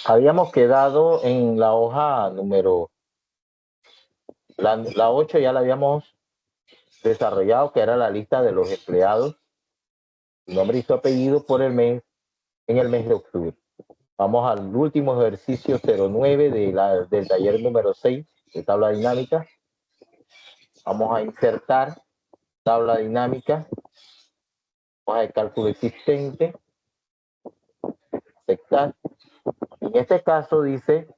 Habíamos quedado en la hoja número, la 8 ya la habíamos desarrollado, que era la lista de los empleados, su nombre y su apellido por el mes, en el mes de octubre. Vamos al último ejercicio 09 del taller número 6 de tabla dinámica. Vamos a insertar tabla dinámica, hoja de cálculo existente, aceptar. En este caso dice,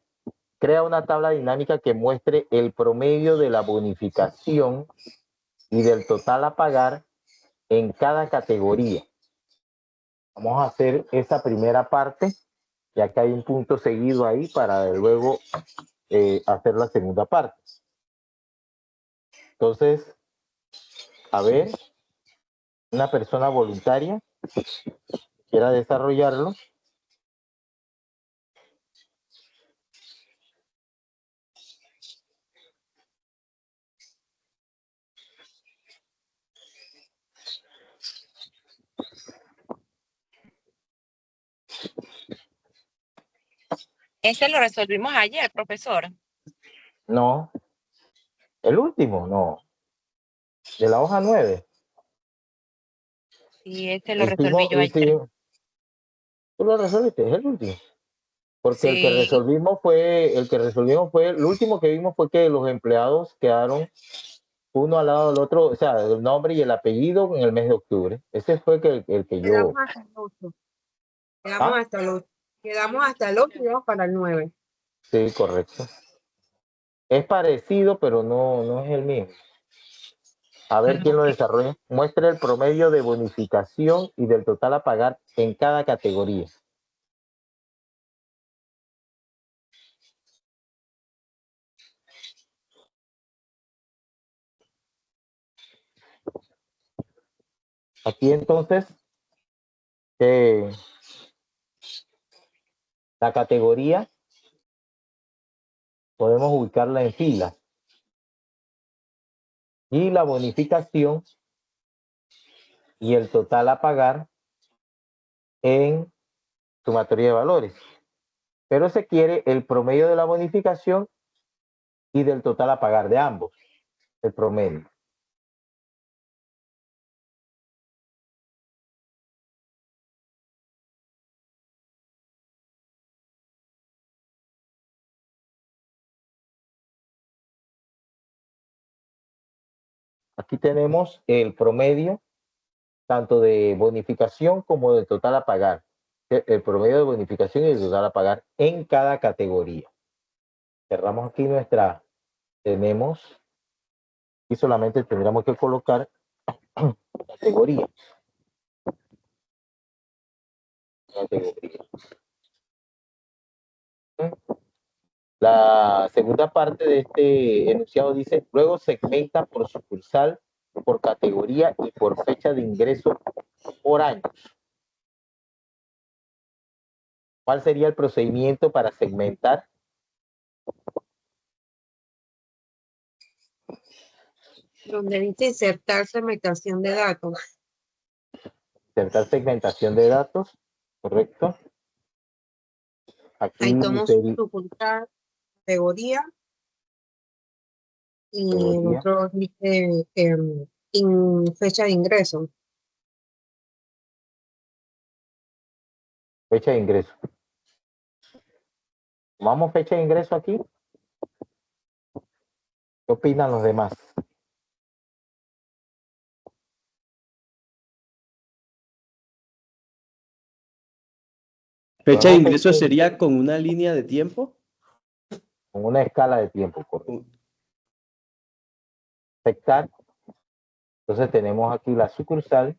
crea una tabla dinámica que muestre el promedio de la bonificación y del total a pagar en cada categoría. Vamos a hacer esa primera parte, ya que hay un punto seguido ahí para luego hacer la segunda parte. Entonces, a ver, una persona voluntaria quiera desarrollarlo. Ese lo resolvimos ayer, profesor. No, el último, no. De la hoja 9. Sí, ese lo resolví yo ayer. Tú lo resolviste, es el último. Porque Sí. el que resolvimos fue, el último que vimos fue que los empleados quedaron uno al lado del otro, o sea, el nombre y el apellido en el mes de octubre. Ese fue el que yo... Quedamos hasta el 8. Quedamos hasta el 8 y vamos para el 9. Sí, correcto. Es parecido, pero no es el mismo. A ver quién lo desarrolla. Muestra el promedio de bonificación y del total a pagar en cada categoría. Aquí entonces, la categoría podemos ubicarla en fila. Y la bonificación y el total a pagar en sumatoria de valores. Pero se quiere el promedio de la bonificación y del total a pagar de ambos, el promedio. Aquí tenemos el promedio tanto de bonificación como del total a pagar. El promedio de bonificación y el total a pagar en cada categoría. Cerramos aquí tenemos, y solamente tendríamos que colocar categoría. La segunda parte de este enunciado dice, luego segmenta por sucursal, por categoría y por fecha de ingreso por años. ¿Cuál sería el procedimiento para segmentar? Donde dice insertar segmentación de datos. Insertar segmentación de datos, ¿correcto? Aquí ahí tomo sucursal, categoría, y el otro dice fecha de ingreso. Fecha de ingreso. ¿Tomamos fecha de ingreso aquí? ¿Qué opinan los demás? Fecha de ingreso sería con una línea de tiempo. Con una escala de tiempo, correcto. Aceptar. Entonces tenemos aquí la sucursal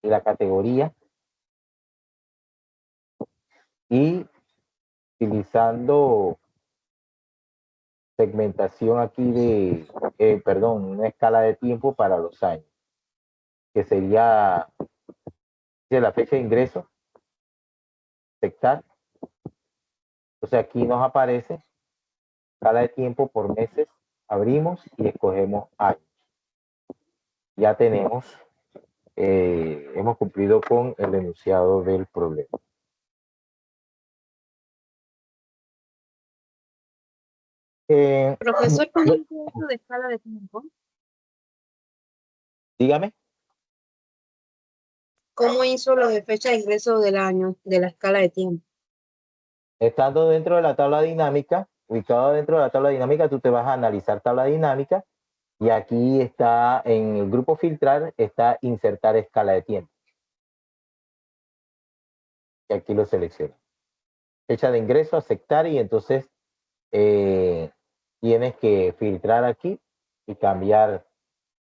y la categoría. Y utilizando segmentación aquí una escala de tiempo para los años, que sería de la fecha de ingreso, aceptar. Entonces aquí nos aparece escala de tiempo por meses, abrimos y escogemos años. Ya tenemos hemos cumplido con el enunciado del problema. Profesor, ¿cómo hizo esto de escala de tiempo? Dígame. ¿Cómo hizo lo de fecha de ingreso del año, de la escala de tiempo? Estando dentro de la tabla dinámica, ubicado dentro de la tabla dinámica, tú te vas a analizar tabla dinámica y aquí está en el grupo filtrar, está insertar escala de tiempo. Y aquí lo selecciono. Fecha de ingreso, aceptar y entonces tienes que filtrar aquí y cambiar.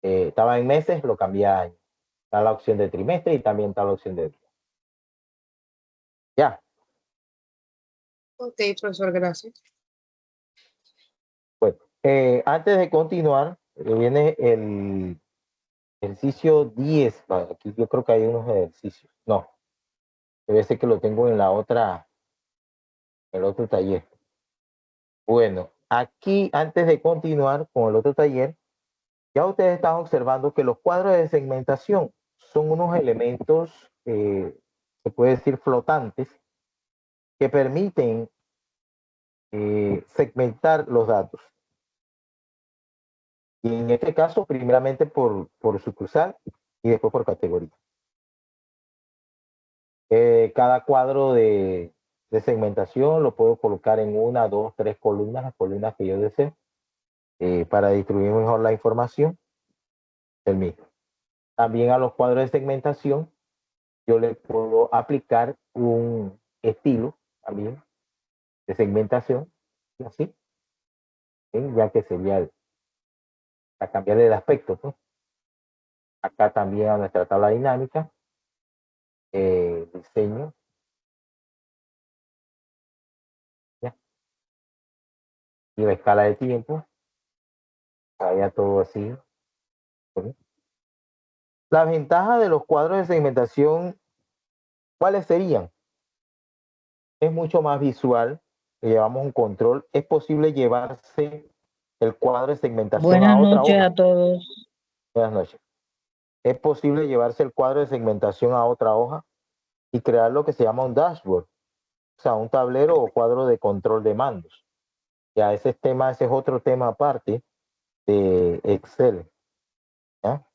Estaba en meses, lo cambié a años. Está la opción de trimestre y también está la opción de día. Ya. Ok, profesor, gracias. Bueno, antes de continuar, viene el ejercicio 10. Aquí yo creo que hay unos ejercicios. No, debe ser que lo tengo en la otra, el otro taller. Bueno, aquí antes de continuar con el otro taller, ya ustedes están observando que los cuadros de segmentación son unos elementos, se puede decir, flotantes, que permiten segmentar los datos. Y en este caso, primeramente por sucursal y después por categoría. Cada cuadro de segmentación lo puedo colocar en 1, 2, 3 columnas, las columnas que yo desee, para distribuir mejor la información del mismo. También a los cuadros de segmentación yo le puedo aplicar un estilo también de segmentación, así, ya que sería a cambiarle el aspecto, ¿no? Acá también a nuestra tabla dinámica, diseño, ¿ya? Y la escala de tiempo, vaya todo así, ¿sí? Las ventajas de los cuadros de segmentación, ¿cuáles serían? Es mucho más visual, llevamos un control, es posible llevarse el cuadro de segmentación Buenas a otra noches hoja. a todos. Buenas noches. Es posible llevarse el cuadro de segmentación a otra hoja y crear lo que se llama un dashboard, o sea, un tablero o cuadro de control de mandos. Ya ese es otro tema aparte de Excel, ¿ya?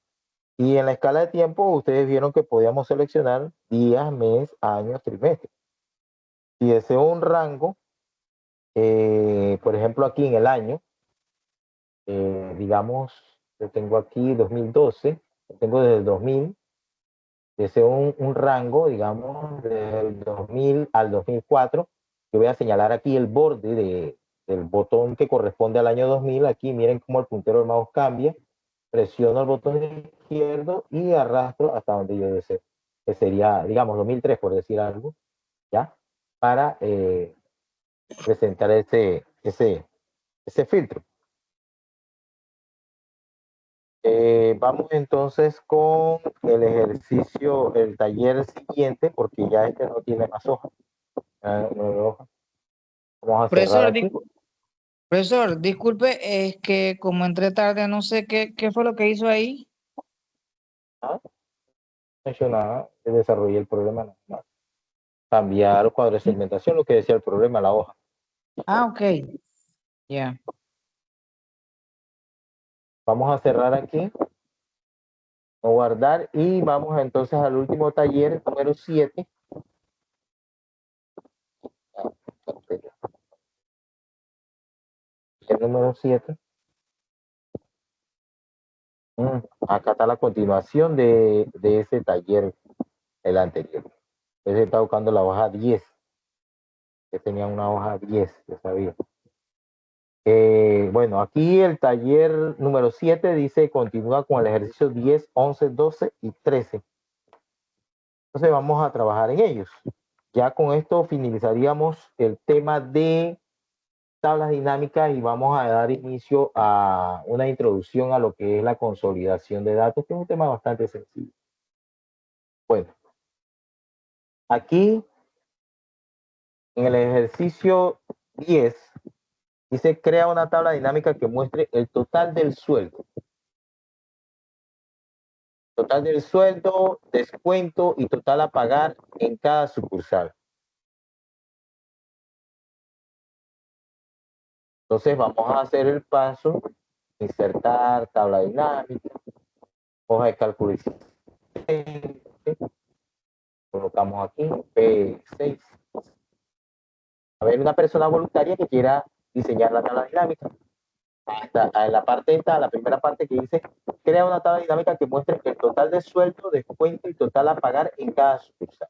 Y en la escala de tiempo ustedes vieron que podíamos seleccionar días, mes, años, trimestre. Si deseo un rango, por ejemplo aquí en el año, digamos, yo tengo aquí 2012, yo tengo desde el 2000, deseo un rango, digamos, del 2000 al 2004. Yo voy a señalar aquí el borde del botón que corresponde al año 2000. Aquí miren cómo el puntero del mouse cambia. Presiono el botón izquierdo y arrastro hasta donde yo deseo, que sería, digamos, 2003, por decir algo, ¿ya? Para presentar ese filtro. Vamos entonces con el ejercicio, el taller siguiente, porque ya este no tiene más hojas. Vamos a cerrar aquí. Profesor, disculpe, es que como entré tarde, no sé qué fue lo que hizo ahí. No he hecho nada, desarrollé el problema. No. Cambiar los cuadros de segmentación, lo que decía el problema, la hoja. Ah, ok. Ya. Vamos a cerrar aquí, a guardar y vamos entonces al último taller, número 7. El número 7. Acá está la continuación de ese taller, el anterior. Entonces está buscando la hoja 10. Que tenía una hoja 10, yo sabía. Bueno, aquí el taller número 7 dice continúa con el ejercicio 10, 11, 12 y 13. Entonces vamos a trabajar en ellos. Ya con esto finalizaríamos el tema de tablas dinámicas y vamos a dar inicio a una introducción a lo que es la consolidación de datos, que es un tema bastante sencillo. Bueno, aquí en el ejercicio 10 dice crea una tabla dinámica que muestre el total del sueldo Total del sueldo, descuento y total a pagar en cada sucursal. Entonces vamos a hacer el paso, insertar tabla dinámica, hoja de cálculo existente, colocamos aquí P6. A ver, una persona voluntaria que quiera diseñar la tabla dinámica. Hasta en la parte esta, la primera parte que dice, crea una tabla dinámica que muestre el total de sueldo, descuento y total a pagar en cada sucursal.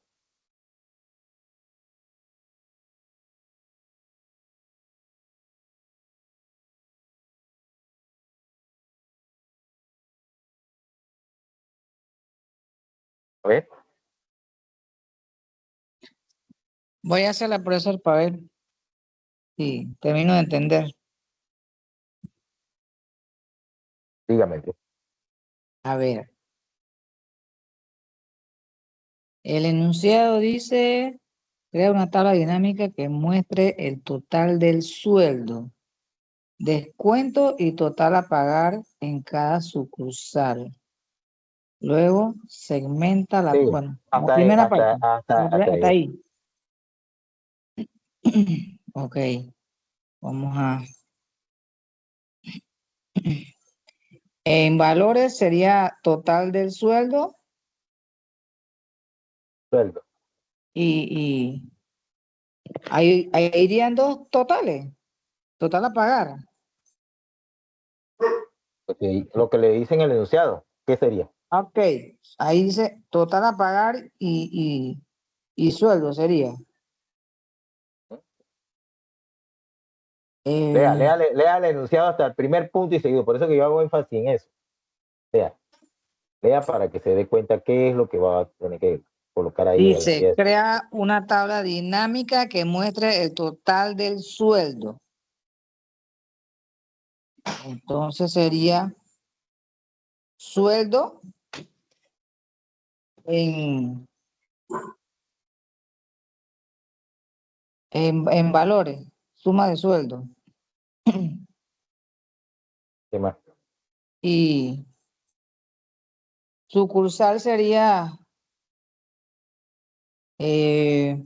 A ver, Voy a hacer la profesor para ver si termino de entender. dígame. A ver. El enunciado dice, crea una tabla dinámica que muestre el total del sueldo, descuento y total a pagar en cada sucursal. Luego segmenta la, Sí, bueno, la hasta ahí, primera parte. hasta Hasta ahí. ahí. Ok, vamos a... En valores sería total del sueldo Sueldo. y ahí irían dos totales, total a pagar. Okay. Lo que le dicen el enunciado, ¿qué sería? Ok, ahí dice total a pagar y sueldo sería. Lea el enunciado hasta el primer punto y seguido. Por eso que yo hago énfasis en eso. Lea para que se dé cuenta qué es lo que va a tener que colocar ahí en el Dice, enunciado. crea una tabla dinámica que muestre el total del sueldo. Entonces sería sueldo en, en valores, suma de sueldo. ¿Qué más? Y sucursal sería, es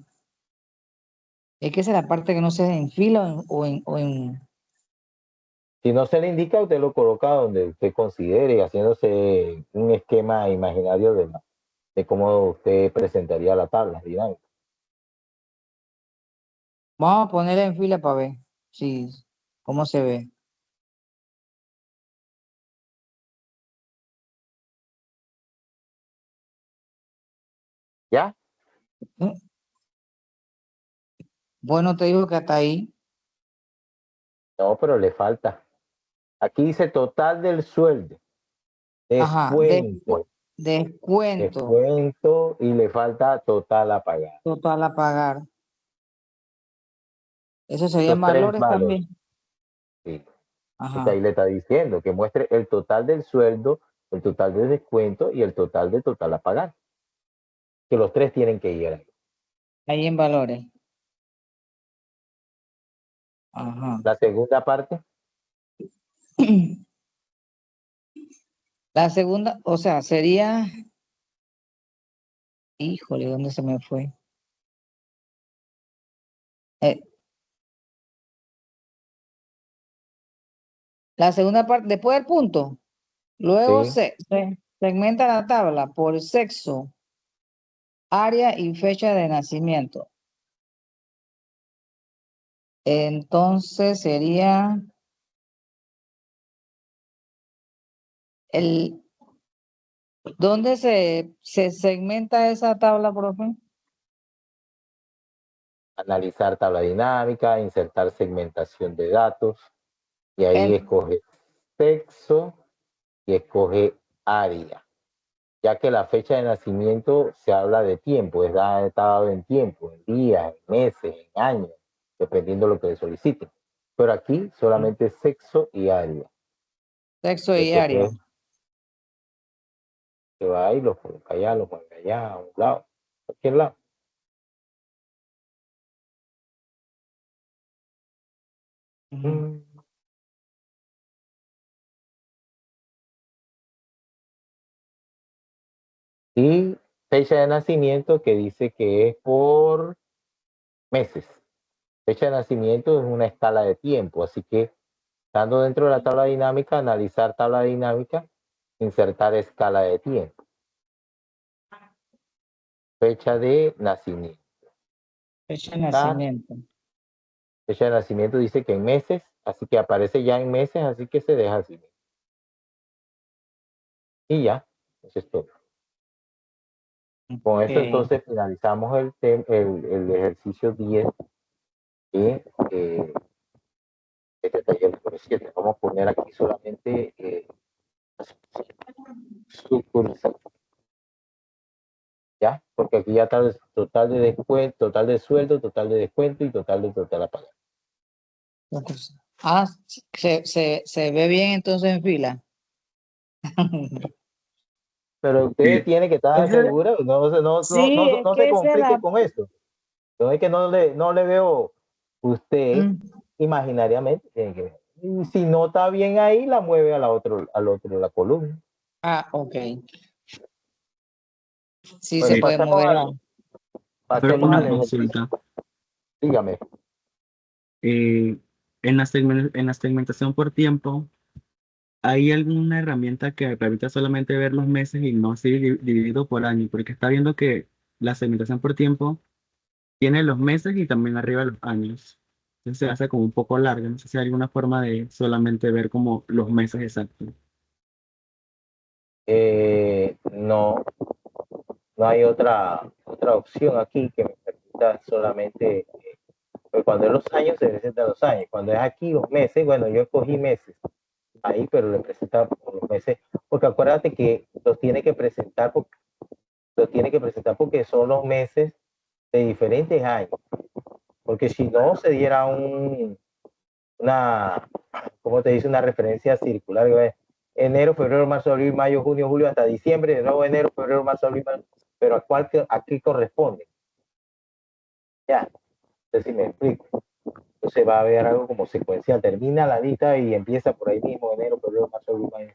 que esa es la parte que no sé en fila o en Si no se le indica, usted lo coloca donde usted considere, haciéndose un esquema imaginario de cómo usted presentaría la tabla dinámica. vamos a poner en fila para ver si, cómo se ve. ¿Ya? Bueno, te digo que hasta ahí. No, pero le falta. Aquí dice total del sueldo, Ajá, descuento, descuento descuento y le falta total a pagar. total a pagar. Eso serían Los tres valores valores. también. Sí. Entonces Ajá. ahí le está diciendo que muestre el total del sueldo, el total de descuento y el total de total a pagar. Que los tres tienen que ir ahí. Ahí en valores. Ajá. La segunda parte, La segunda, o sea, sería, híjole, ¿dónde se me fue? Eh, la segunda parte, después del punto, luego sí, se segmenta la tabla por sexo, área y fecha de nacimiento. Entonces sería el, ¿dónde se segmenta esa tabla, profe? analizar tabla dinámica, insertar segmentación de datos y ahí En, escoge sexo y escoge área, ya que la fecha de nacimiento se habla de tiempo, está dado en tiempo, en días, en meses, en años, dependiendo de lo que le soliciten. Pero aquí solamente sexo y área. sexo y Después área. se va ahí, los coloca allá, los manda allá, a un lado, a cualquier lado. Ujú. Y fecha de nacimiento que dice que es por meses. Fecha de nacimiento es una escala de tiempo, así que estando dentro de la tabla dinámica, analizar tabla dinámica, insertar escala de tiempo. Fecha de nacimiento. Fecha de nacimiento. Fecha de nacimiento dice que en meses, así que aparece ya en meses, así que se deja así. Y ya, eso es todo. Con eso Ok. entonces finalizamos el ejercicio 10 de este taller número 7. Vamos a poner aquí solamente sucursal. ¿Ya? Porque aquí ya está el total de descuento, total de sueldo, total de descuento y total de total a pagar. Ah, se ve bien entonces en fila. Pero usted tiene que estar Ese- seguro, Sí, es no se que esa es complique la... con eso. Yo es que no le veo usted imaginariamente. Y si no está bien ahí, la mueve al otro, la columna. Ah, ok. Sí, Bueno, se puede mover. Pero pasemos una al ejercicio. consulta. Dígame. En la segmentación por tiempo, ¿hay alguna herramienta que permita solamente ver los meses y no así dividido por año? Porque está viendo que la segmentación por tiempo tiene los meses y también arriba los años. Entonces se hace como un poco larga. No sé si hay alguna forma de solamente ver como los meses exactos. No, no hay otra opción aquí que me permita solamente, pues cuando es los años se presenta los años, cuando es aquí los meses, bueno, yo escogí meses ahí, pero le presenta por los meses, porque acuérdate que los tiene que presentar porque son los meses de diferentes años, porque si no se diera una, ¿cómo te dice? Una referencia circular, enero, febrero, marzo, abril, mayo, junio, julio, hasta diciembre, de nuevo enero, febrero, marzo, abril, mayo, pero ¿a qué corresponde? Ya, entonces si me explico. Entonces va a haber algo como secuencial, termina la lista y empieza por ahí mismo, enero, febrero, marzo, abril, mayo.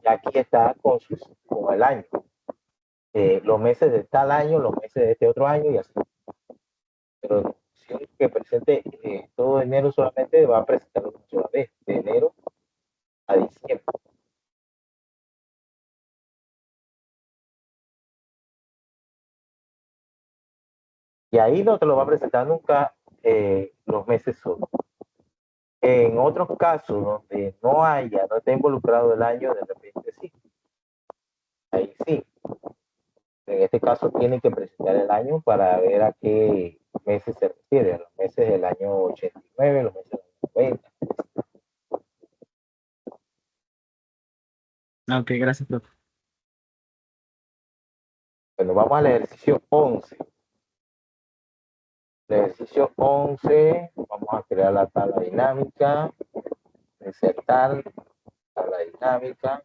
Y aquí está con el año. Los meses de tal año, los meses de este otro año y así. Pero si un que presente todo enero solamente va a presentar una sola vez, de enero a diciembre. Y ahí no te lo va a presentar nunca los meses solos. En otros casos donde no esté involucrado el año, de repente sí. Ahí sí. En este caso tienen que presentar el año para ver a qué meses se refiere, a los meses del año 89, los meses del año 90. Ah, ok, gracias, profe. Bueno, vamos al ejercicio 11. El ejercicio 11, vamos a crear la tabla dinámica, insertar tabla dinámica,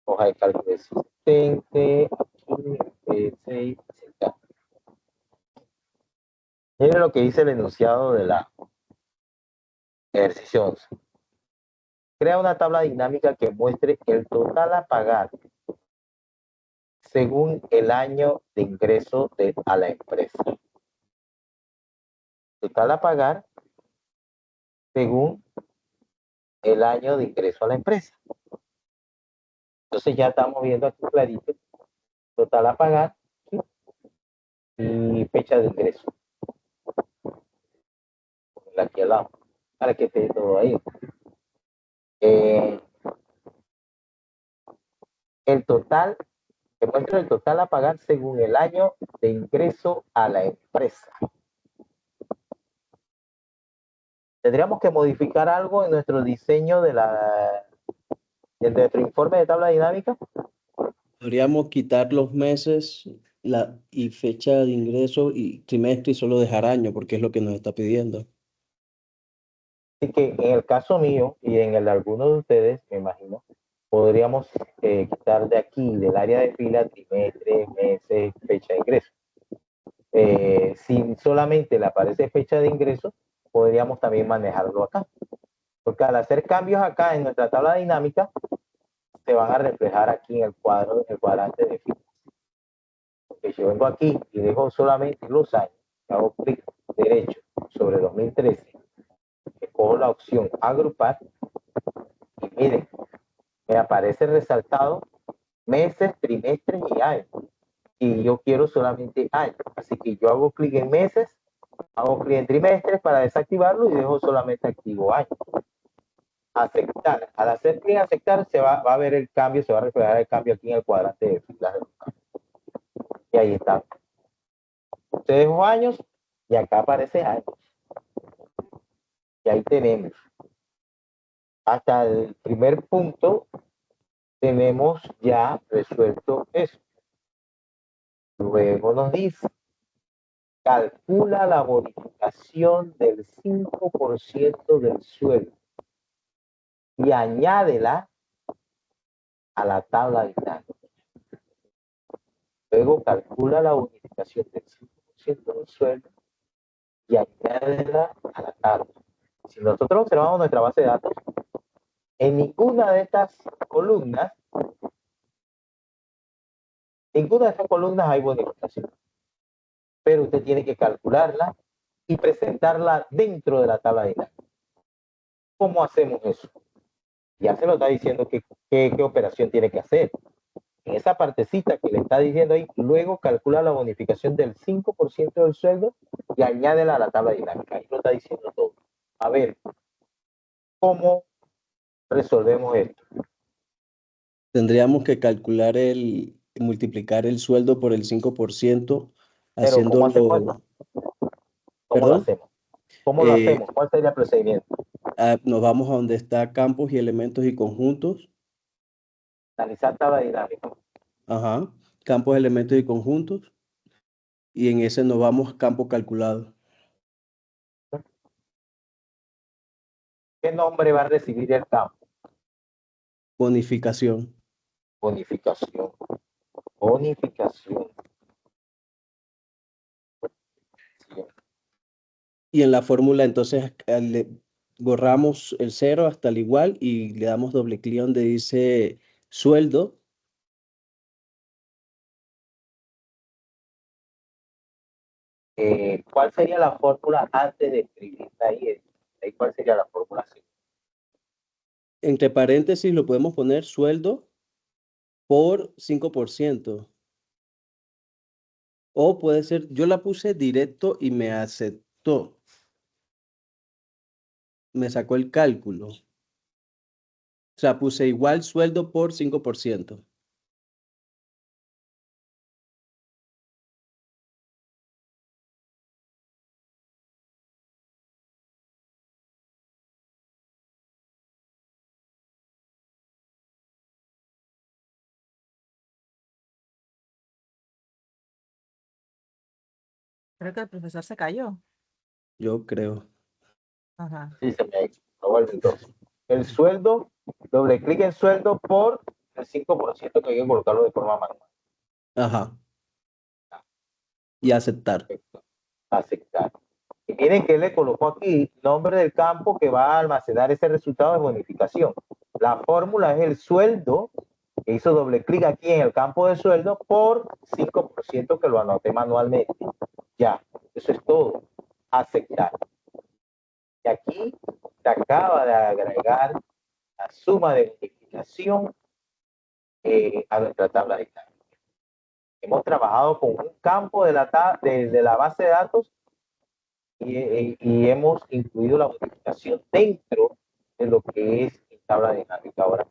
hoja de cálculo existente, aquí, P6, insertar. Miren lo que dice el enunciado de la ejercicio 11. Crea una tabla dinámica que muestre el total a pagar según el año de ingreso a la empresa. Total a pagar según el año de ingreso a la empresa. Entonces ya estamos viendo aquí clarito, total a pagar, ¿sí? Y fecha de ingreso. Aquí al lado, para que esté todo ahí. El total, te muestro el total a pagar según el año de ingreso a la empresa. Tendríamos que modificar algo en nuestro diseño de nuestro informe de tabla dinámica. Podríamos quitar los meses y fecha de ingreso y trimestre y solo dejar año, porque es lo que nos está pidiendo. Así que en el caso mío y en el de algunos de ustedes, me imagino, podríamos quitar de aquí, del área de fila, trimestre, meses, fecha de ingreso. Si solamente le aparece fecha de ingreso, podríamos también manejarlo acá. Porque al hacer cambios acá en nuestra tabla dinámica, se van a reflejar aquí en el cuadrante de fila. que yo vengo aquí y dejo solamente los años, hago clic derecho sobre 2013, escojo la opción agrupar y miren, me aparece resaltado meses, trimestres y años. Y yo quiero solamente años. Así que yo hago clic en meses, hago clic en trimestres para desactivarlo y dejo solamente activo años. Aceptar. Al hacer clic en aceptar, va a ver el cambio, se va a reflejar el cambio aquí en el cuadrante de filas. Y ahí está. Usted dejó años y acá aparece años. Y ahí tenemos. Hasta el primer punto tenemos ya resuelto eso. Luego nos dice, calcula la bonificación del 5% del sueldo y añádela a la tabla dinámica. Luego calcula la bonificación del 5% del sueldo y añádela a la tabla. Si nosotros observamos nuestra base de datos, en ninguna de estas columnas hay bonificación. Pero usted tiene que calcularla y presentarla dentro de la tabla dinámica. ¿Cómo hacemos eso? Ya se lo está diciendo qué operación tiene que hacer. En esa partecita que le está diciendo ahí, luego calcula la bonificación del 5% del sueldo y añádela a la tabla dinámica. Ahí lo está diciendo todo. A ver, ¿cómo resolvemos esto? Tendríamos que calcular multiplicar el sueldo por el 5%, Pero ¿cómo hacemos haciéndolo, esto? ¿Cómo lo perdón, hacemos? ¿Cómo lo hacemos? ¿Cuál sería el procedimiento? nos vamos a donde está campos y elementos y conjuntos. Analizar tabla dinámica. Ajá, campos, elementos y conjuntos. Y en ese nos vamos a campo calculado. ¿Qué nombre va a recibir el campo? Bonificación. Bonificación. Bonificación. Y en la fórmula entonces borramos el 0 hasta el igual y le damos doble clic donde dice sueldo. ¿Cuál sería la fórmula antes de escribirla ahí? ¿Cuál sería la fórmula? Entre paréntesis lo podemos poner sueldo por 5%. O puede ser, yo la puse directo y me aceptó. Me sacó el cálculo. O sea, puse igual sueldo por 5%. Creo que el profesor se cayó. Yo creo. Ajá. Sí, se me ha hecho. Entonces, el sueldo, doble clic en sueldo por el 5% que hay que colocarlo de forma manual. Ajá. Y aceptar. Perfecto. Aceptar. Y miren que le colocó aquí nombre del campo que va a almacenar ese resultado de bonificación. La fórmula es el sueldo, que hizo doble clic aquí en el campo de sueldo por 5% que lo anoté manualmente. Ya, eso es todo. Aceptar. Y aquí se acaba de agregar la suma de bonificación a nuestra tabla dinámica. Hemos trabajado con un campo de la base de datos y hemos incluido la bonificación dentro de lo que es la tabla dinámica ahora.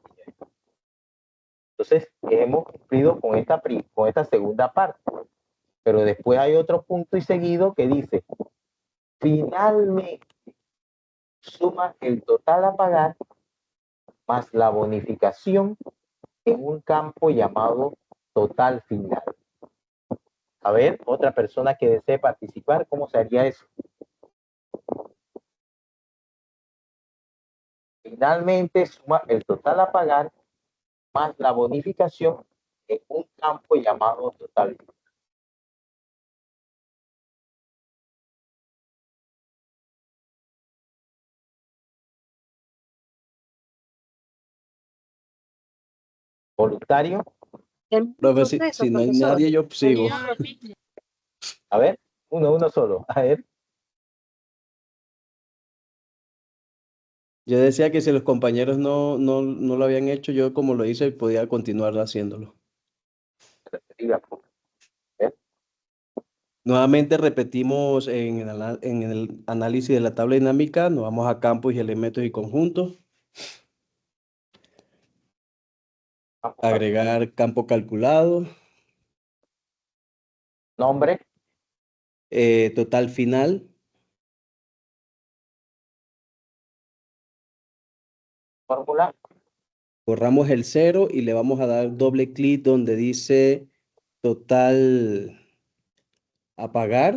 Entonces, hemos cumplido con esta segunda parte. Pero después hay otro punto y seguido que dice, finalmente, suma el total a pagar más la bonificación en un campo llamado total final. A ver, otra persona que desee participar, ¿cómo se haría eso? Finalmente suma el total a pagar más la bonificación en un campo llamado total final. Voluntario. El mismo Profe, proceso, si no hay profesor. nadie, yo sigo. A ver, uno solo. A ver, Yo decía que si los compañeros no lo habían hecho, yo como lo hice, podía continuar haciéndolo. diga. Nuevamente repetimos en el análisis de la tabla dinámica, nos vamos a campos y elementos y conjuntos, agregar campo calculado, Nombre, total final, fórmula, borramos el 0 y le vamos a dar doble clic donde dice total a pagar.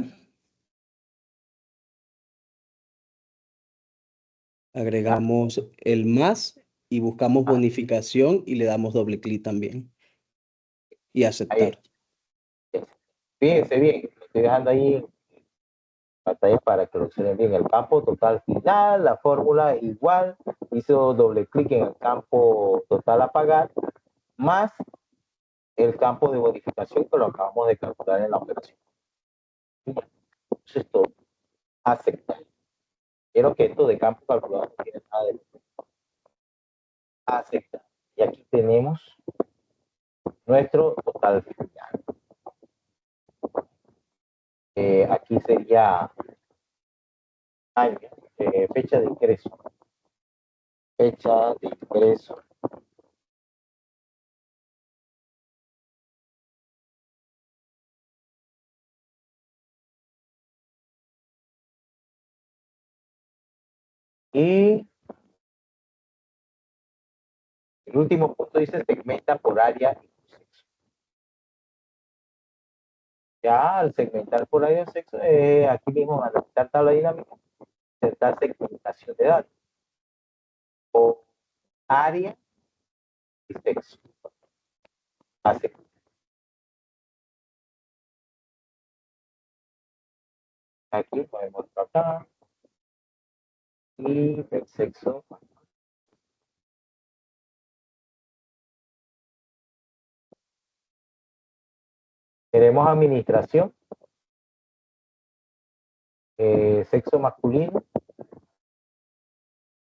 Agregamos el más y buscamos bonificación y le damos doble clic también. Y aceptar. fíjense bien, lo estoy dejando ahí en pantalla para que lo observen bien. El campo total final, la fórmula igual, hizo doble clic en el campo total a pagar, más el campo de bonificación que lo acabamos de calcular en la operación. Eso es todo. Aceptar. Quiero que esto de campo calculado no tiene nada de aceptar. Y aquí tenemos nuestro total final. Aquí sería año, fecha de ingreso. Fecha de ingreso. Y el último punto dice segmenta por área y por sexo. Ya al segmentar por área y sexo, aquí mismo al analizar tabla dinámica, insertar segmentación de datos por área y sexo. Hace. Aquí podemos acá y el sexo. Queremos administración, sexo masculino.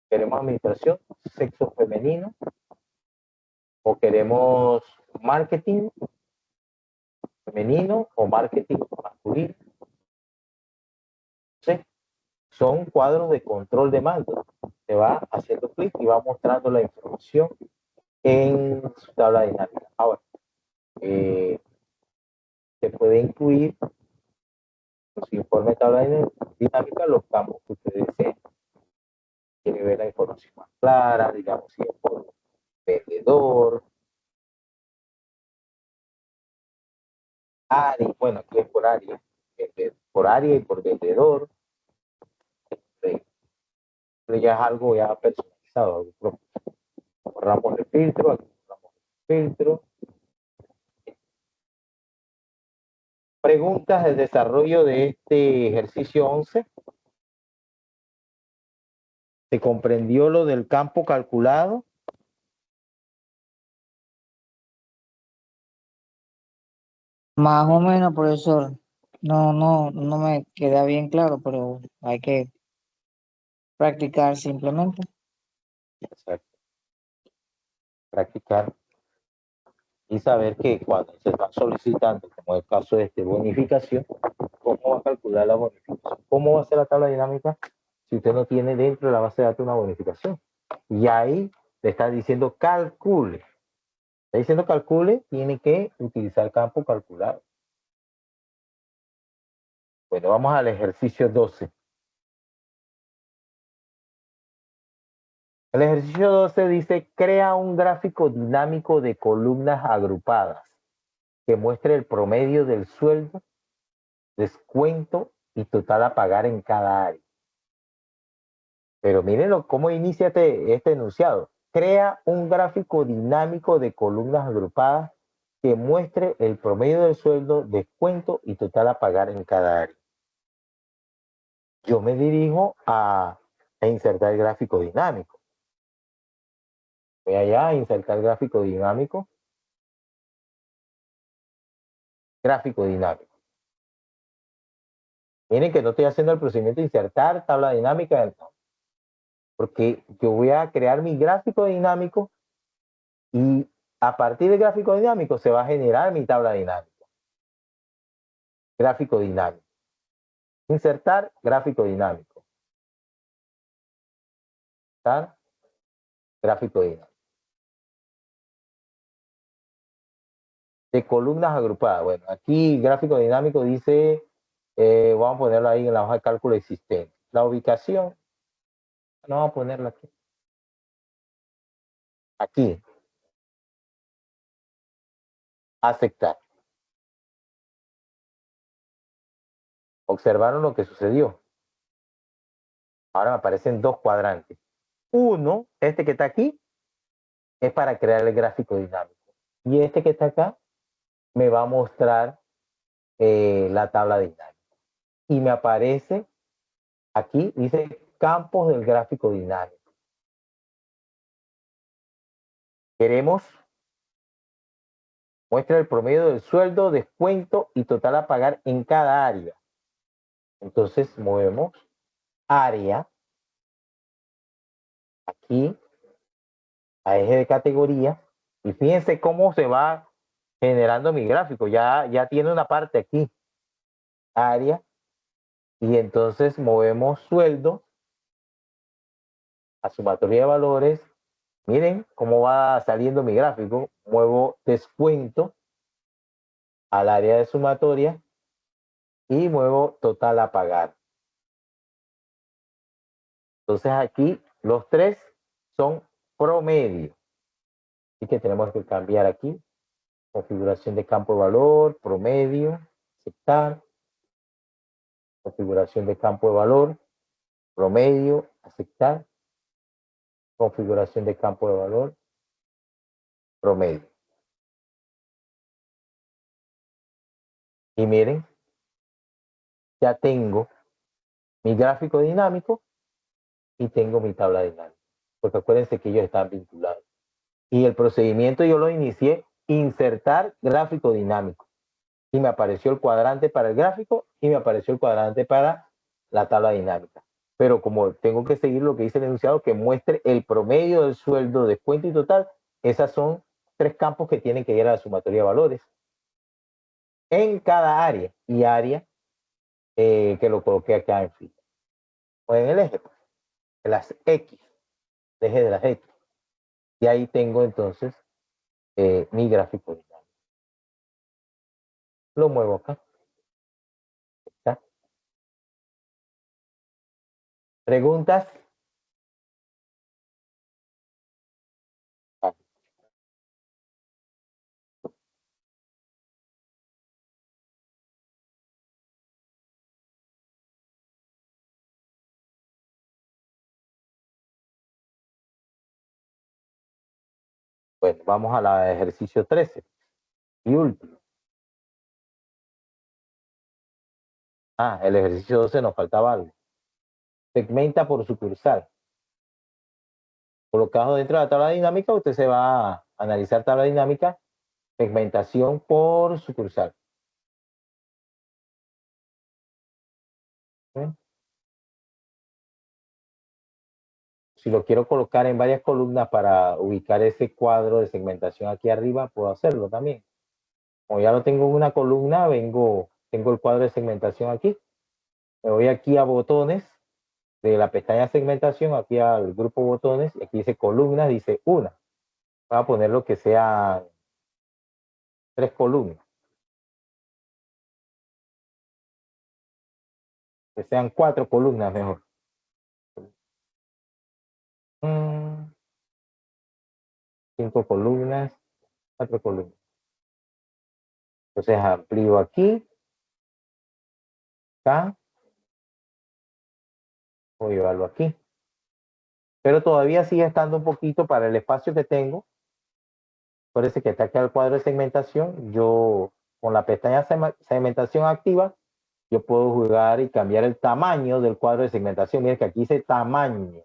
Queremos administración, sexo femenino. O queremos marketing femenino o marketing masculino. Sí. Son cuadros de control de mando. Se va haciendo clic y va mostrando la información en su tabla dinámica. Ahora, se puede incluir en su informe de tabla dinámica los campos que ustedes deseen. Quiere ver la información más clara, digamos, si es por vendedor, área, bueno, aquí es por área y por vendedor. Pero ya es algo ya personalizado, algo propio. Borramos el filtro, aquí borramos el filtro. Preguntas del desarrollo de este ejercicio 11. ¿Se comprendió lo del campo calculado? Más o menos, profesor. No me queda bien claro, pero hay que practicar simplemente. Exacto. Practicar y saber que cuando se está solicitando, como el caso de bonificación, ¿cómo va a calcular la bonificación? ¿Cómo va a ser la tabla dinámica si usted no tiene dentro de la base de datos una bonificación? Y ahí le está diciendo calcule. Está diciendo calcule, tiene que utilizar el campo calculado. Bueno, vamos al ejercicio 12. El ejercicio 12 dice, crea un gráfico dinámico de columnas agrupadas que muestre el promedio del sueldo, descuento y total a pagar en cada área. Pero mírenlo cómo inicia este enunciado. Crea un gráfico dinámico de columnas agrupadas que muestre el promedio del sueldo, descuento y total a pagar en cada área. Yo me dirijo a insertar el gráfico dinámico. Voy allá a insertar el gráfico dinámico. gráfico dinámico. Miren que no estoy haciendo el procedimiento de insertar tabla dinámica, no, porque yo voy a crear mi gráfico dinámico y a partir del gráfico dinámico se va a generar mi tabla dinámica. Gráfico dinámico. Insertar gráfico dinámico. Insertar gráfico dinámico. De columnas agrupadas. Bueno, aquí gráfico dinámico dice, vamos a ponerlo ahí en la hoja de cálculo existente. La ubicación, no vamos a ponerla aquí. Aquí. Aceptar. Observaron lo que sucedió. Ahora me aparecen dos cuadrantes. Uno, este que está aquí, es para crear el gráfico dinámico. Y este que está acá me va a mostrar la tabla dinámica. Y me aparece aquí, dice campos del gráfico dinámico. Queremos muestra el promedio del sueldo, descuento y total a pagar en cada área. Entonces movemos área aquí a eje de categoría y fíjense cómo se va generando mi gráfico. Ya tiene una parte aquí, área, y entonces movemos sueldo a sumatoria de valores. Miren cómo va saliendo mi gráfico. Muevo descuento al área de sumatoria y muevo total a pagar. Entonces aquí los tres son promedio. Así que tenemos que cambiar aquí. Configuración de campo de valor, promedio, aceptar. Configuración de campo de valor, promedio, aceptar. Configuración de campo de valor, promedio. Y miren, ya tengo mi gráfico dinámico y tengo mi tabla dinámica. Porque acuérdense que ellos están vinculados. Y el procedimiento yo lo inicié, insertar gráfico dinámico. Y me apareció el cuadrante para el gráfico y me apareció el cuadrante para la tabla dinámica. Pero como tengo que seguir lo que dice el enunciado, que muestre el promedio del sueldo, descuento y total, esas son tres campos que tienen que ir a la sumatoria de valores. En cada área y área que lo coloqué acá en fila. O en el eje, pues, de las X, el eje de las X. Y ahí tengo entonces mi gráfico dinámico. Lo muevo acá. ¿Está? ¿Preguntas? Bueno, vamos al ejercicio 13 y último. El ejercicio 12 nos faltaba algo. Segmenta por sucursal. Colocado dentro de la tabla dinámica, usted se va a analizar tabla dinámica, segmentación por sucursal. ¿Sí? Si lo quiero colocar en varias columnas para ubicar ese cuadro de segmentación aquí arriba, puedo hacerlo también. Como ya lo tengo en una columna, tengo el cuadro de segmentación aquí. Me voy aquí a botones, de la pestaña segmentación, aquí al grupo botones, y aquí dice columnas, dice una. Voy a poner lo que sea 3 columnas. Que sean 4 columnas mejor. 5 columnas, 4 columnas. Entonces amplío aquí, acá, voy a llevarlo aquí. Pero todavía sigue estando un poquito para el espacio que tengo. Parece que está acá el cuadro de segmentación. Yo, con la pestaña segmentación activa, yo puedo jugar y cambiar el tamaño del cuadro de segmentación. Miren que aquí dice tamaño.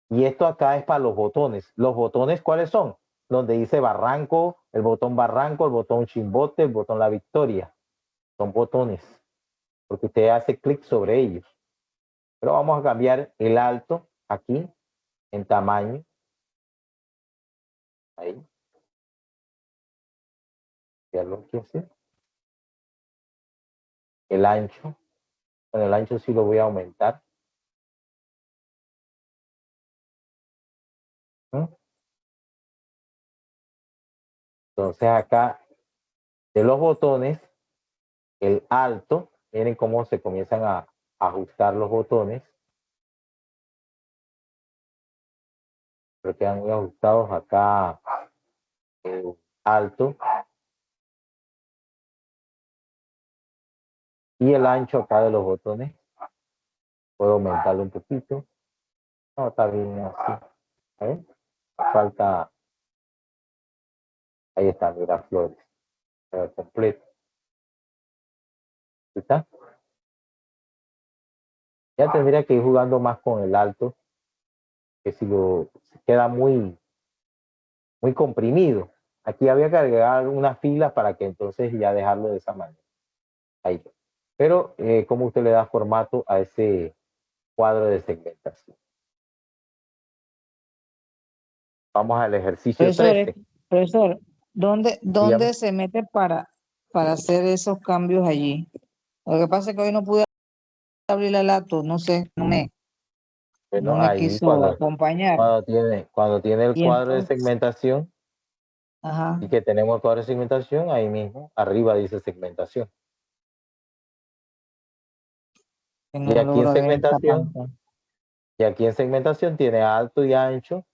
Y esto acá es para los botones. ¿Los botones cuáles son? Donde dice Barranco, el botón Barranco, el botón Chimbote, el botón La Victoria. Son botones, porque usted hace clic sobre ellos. Pero vamos a cambiar el alto aquí en tamaño. Ahí. Ya lo que hacer. El ancho. Bueno, el ancho sí lo voy a aumentar. Entonces acá de los botones, el alto, miren cómo se comienzan a ajustar los botones. Pero quedan muy ajustados acá el alto. Y el ancho acá de los botones. Puedo aumentarlo un poquito. No, está bien así. A ver. Falta. Ahí está, Miraflores. Completo. ¿Está? Ya tendría que ir jugando más con el alto. Que si lo queda muy comprimido. Aquí había que agregar una fila para que entonces ya dejarlo de esa manera. Ahí. Pero, ¿cómo usted le da formato a ese cuadro de segmentación? Vamos al ejercicio 13. Profesor, ¿dónde Dígame. se mete para hacer esos cambios allí? Lo que pasa es que hoy no pude abrir el acto, no sé, no Bueno, me ahí quiso acompañar. cuando tiene el Y cuadro de entonces, segmentación ajá, y que tenemos el cuadro de segmentación, ahí mismo, arriba dice segmentación. que Y no aquí en logro ver esta segmentación, pantalla. tiene alto y ancho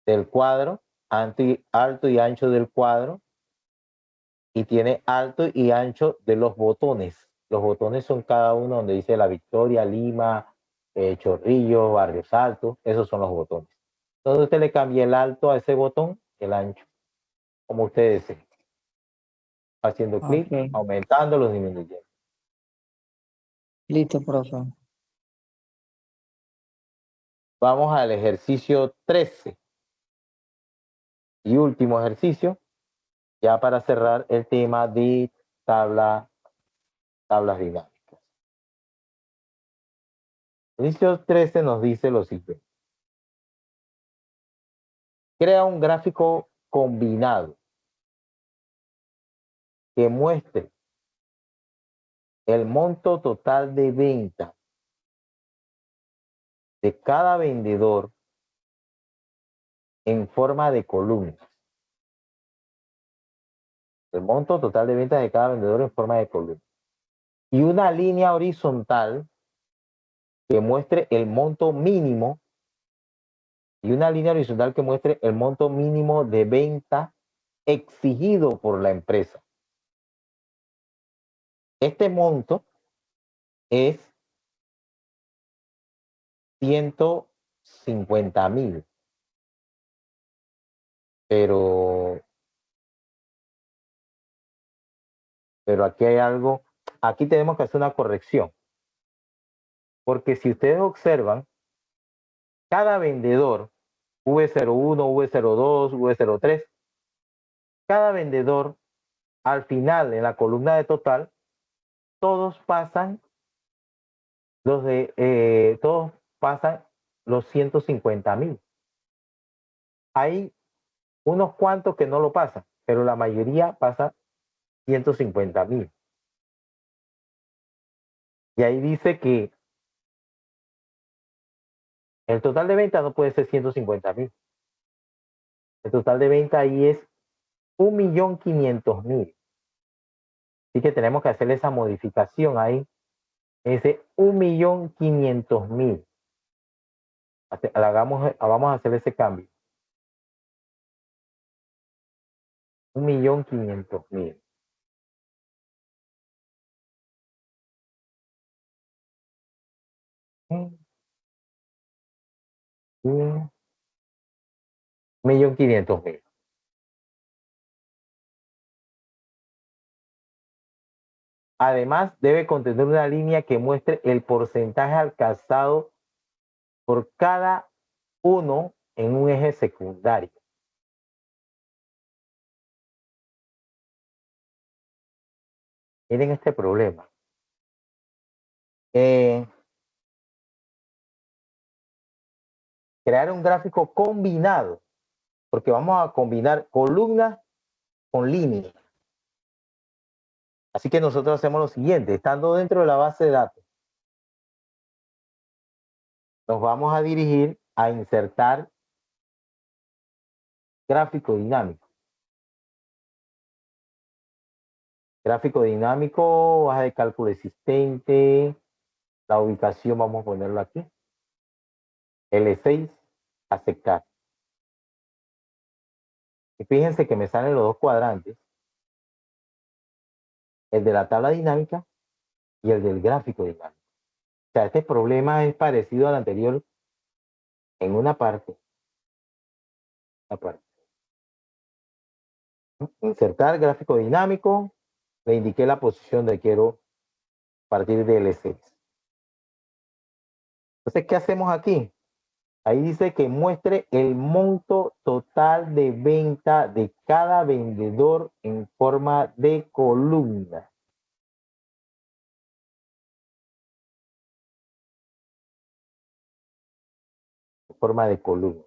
del cuadro, alto y ancho del cuadro, y tiene alto y ancho de los botones. Los botones son cada uno donde dice La Victoria, Lima, Chorrillo, Barrios Altos, esos son los botones. Entonces usted le cambia el alto a ese botón, el ancho, como usted desee. Haciendo clic, Ok, aumentándolo, disminuyendo. listo, profe. Vamos al ejercicio 13 y último ejercicio, ya para cerrar el tema de tablas dinámicas. El ejercicio 13 nos dice lo siguiente. Crea un gráfico combinado que muestre el monto total de venta de cada vendedor en forma de columnas. El monto total de ventas de cada vendedor en forma de columnas. Y una línea horizontal que muestre el monto mínimo y una línea horizontal que muestre el monto mínimo de venta exigido por la empresa. Este monto es 150,000. Pero aquí hay algo, aquí tenemos que hacer una corrección. Porque si ustedes observan, cada vendedor, V01, V02, V03, cada vendedor al final en la columna de total, todos pasan los 150,000. Hay unos cuantos que no lo pasan, pero la mayoría pasa 150,000. Y ahí dice que el total de venta no puede ser 150,000. El total de venta ahí es 1.500.000. Así que tenemos que hacer esa modificación ahí. Ese 1.500.000. Vamos a hacer ese cambio. 1.500.000. Un 1.500.000. Además, debe contener una línea que muestre el porcentaje alcanzado por cada uno en un eje secundario. Miren este problema. Crear un gráfico combinado, porque vamos a combinar columnas con líneas. Así que nosotros hacemos lo siguiente, estando dentro de la base de datos, nos vamos a dirigir a insertar gráfico dinámico. Gráfico dinámico, hoja de cálculo existente, la ubicación vamos a ponerlo aquí. L6, aceptar. Y fíjense que me salen los dos cuadrantes, el de la tabla dinámica y el del gráfico dinámico. O sea, este problema es parecido al anterior en una parte. Insertar gráfico dinámico, le indiqué la posición de quiero partir de L6. Entonces, ¿qué hacemos aquí? Ahí dice que muestre el monto total de venta de cada vendedor en forma de columna. En forma de columna.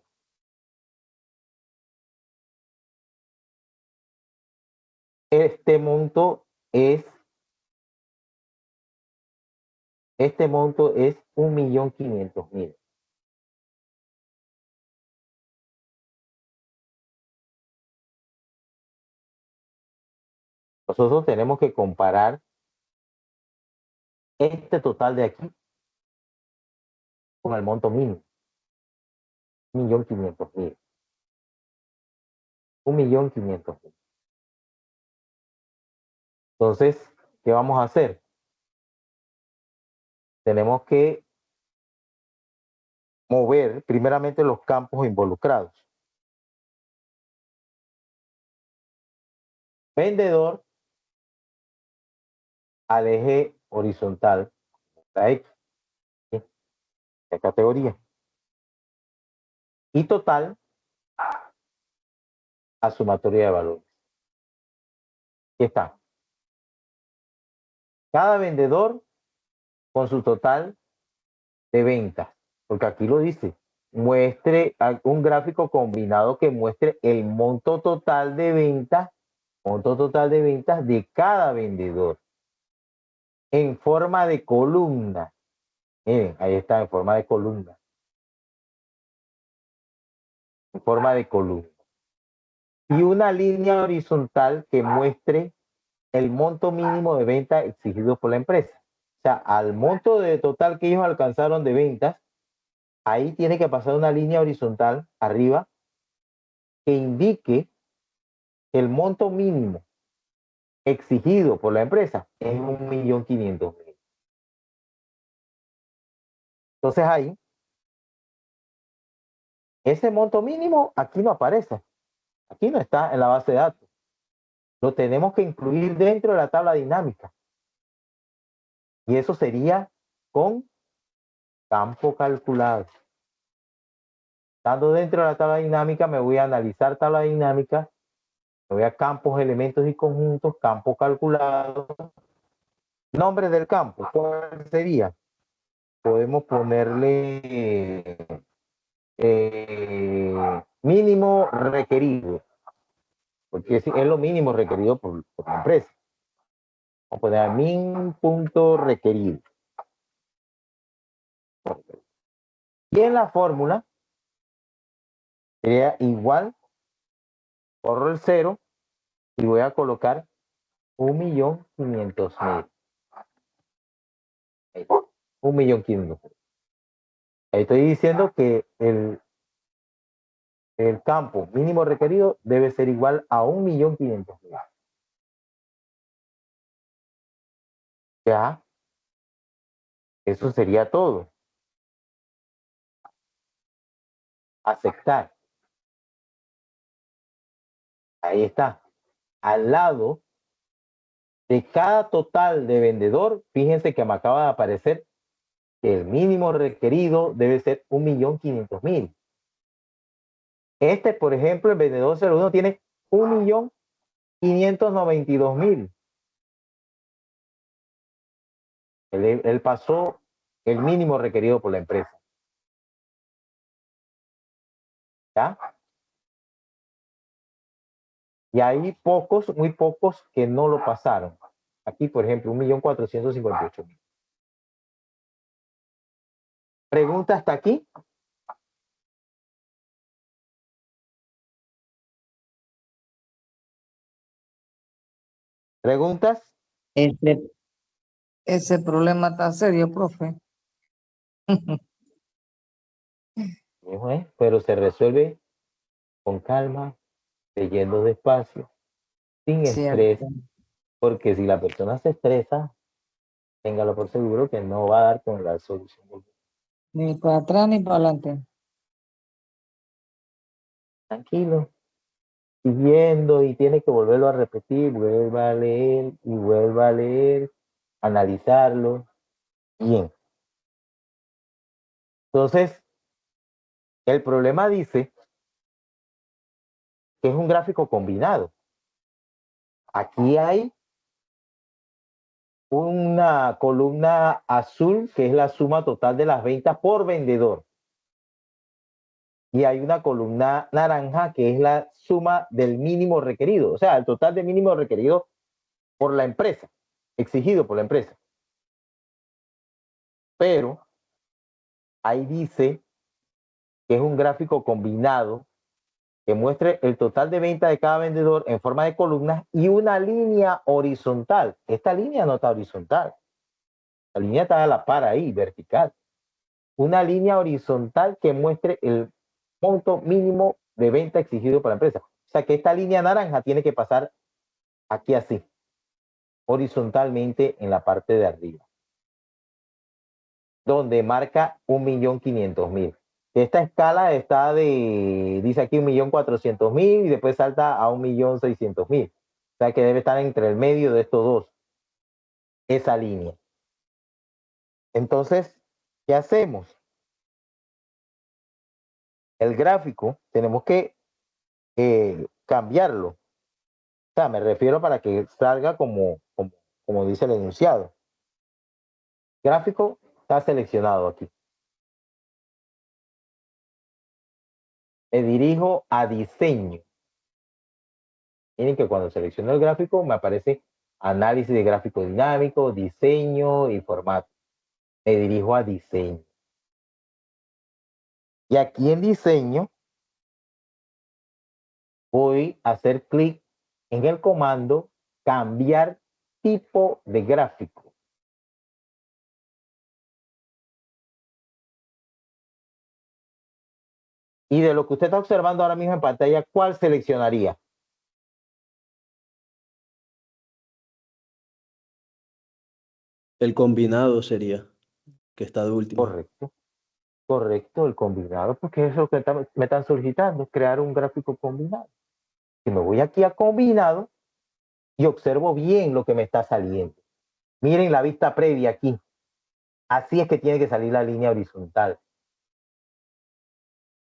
Este monto es 1.500.000. Nosotros tenemos que comparar este total de aquí con el monto mínimo. 1.500.000. 1.500.000. Entonces, ¿qué vamos a hacer? Tenemos que mover primeramente los campos involucrados. Vendedor al eje horizontal, la X, ¿sí? De categoría. Y total a sumatoria de valores. Aquí está. Cada vendedor con su total de ventas, porque aquí lo dice, muestre un gráfico combinado que muestre el monto total de ventas de cada vendedor en forma de columna. Miren, ahí está en forma de columna. En forma de columna. Y una línea horizontal que muestre el monto mínimo de venta exigido por la empresa. O sea, al monto de total que ellos alcanzaron de ventas, ahí tiene que pasar una línea horizontal arriba que indique que el monto mínimo exigido por la empresa es 1.500.000. Entonces ahí, ese monto mínimo aquí no aparece. Aquí no está en la base de datos. Lo tenemos que incluir dentro de la tabla dinámica. Y eso sería con campo calculado. Estando dentro de la tabla dinámica, me voy a analizar tabla dinámica, me voy a campos, elementos y conjuntos, campo calculado. Nombre del campo, ¿cuál sería? Podemos ponerle mínimo requerido, porque es lo mínimo requerido por la empresa. Vamos a poner min.requerido. Y en la fórmula sería igual, borro el 0 y voy a colocar 1.500.000. 1.500.000. Ahí estoy diciendo que el campo mínimo requerido debe ser igual a 1.500.000. Ya, eso sería todo. Aceptar. Ahí está. Al lado de cada total de vendedor, fíjense que me acaba de aparecer que el mínimo requerido debe ser 1.500.000. Este, por ejemplo, el vendedor 01 tiene 1.592.000. Él pasó el mínimo requerido por la empresa. ¿Ya? Y hay pocos, muy pocos, que no lo pasaron. Aquí, por ejemplo, 1.458.000. ¿Pregunta hasta aquí? ¿Preguntas? Ese problema está serio, profe. Pero se resuelve con calma, leyendo despacio, sin estrés, Cierto. porque si la persona se estresa, téngalo por seguro que no va a dar con la solución. Ni para atrás ni para adelante. Tranquilo, siguiendo, y tiene que volverlo a repetir, vuelva a leer y vuelva a leer, analizarlo bien. Entonces, el problema dice que es un gráfico combinado. Aquí hay una columna azul que es la suma total de las ventas por vendedor. Y hay una columna naranja que es la suma del mínimo requerido, o sea, el total de mínimo requerido por la empresa, exigido por la empresa. Pero ahí dice que es un gráfico combinado que muestre el total de venta de cada vendedor en forma de columnas y una línea horizontal. Esta línea no está horizontal. La línea está a la par ahí, vertical. Una línea horizontal que muestre el monto mínimo de venta exigido por la empresa. O sea que esta línea naranja tiene que pasar aquí así, horizontalmente en la parte de arriba, donde marca 1.500.000. Esta escala está dice aquí 1.400.000 y después salta a 1.600.000. O sea que debe estar entre el medio de estos dos, esa línea. Entonces, ¿qué hacemos? El gráfico tenemos que cambiarlo. O sea, me refiero para que salga como dice el enunciado. Gráfico está seleccionado aquí. Me dirijo a diseño. Miren que cuando selecciono el gráfico me aparece análisis de gráfico dinámico, diseño y formato. Me dirijo a diseño. Y aquí en diseño voy a hacer clic en el comando cambiar tipo de gráfico. Y de lo que usted está observando ahora mismo en pantalla, ¿cuál seleccionaría? El combinado sería, que está de último. Correcto. Correcto, el combinado, porque es lo que me están solicitando, crear un gráfico combinado. Si me voy aquí a combinado y observo bien lo que me está saliendo. Miren la vista previa aquí. Así es que tiene que salir la línea horizontal.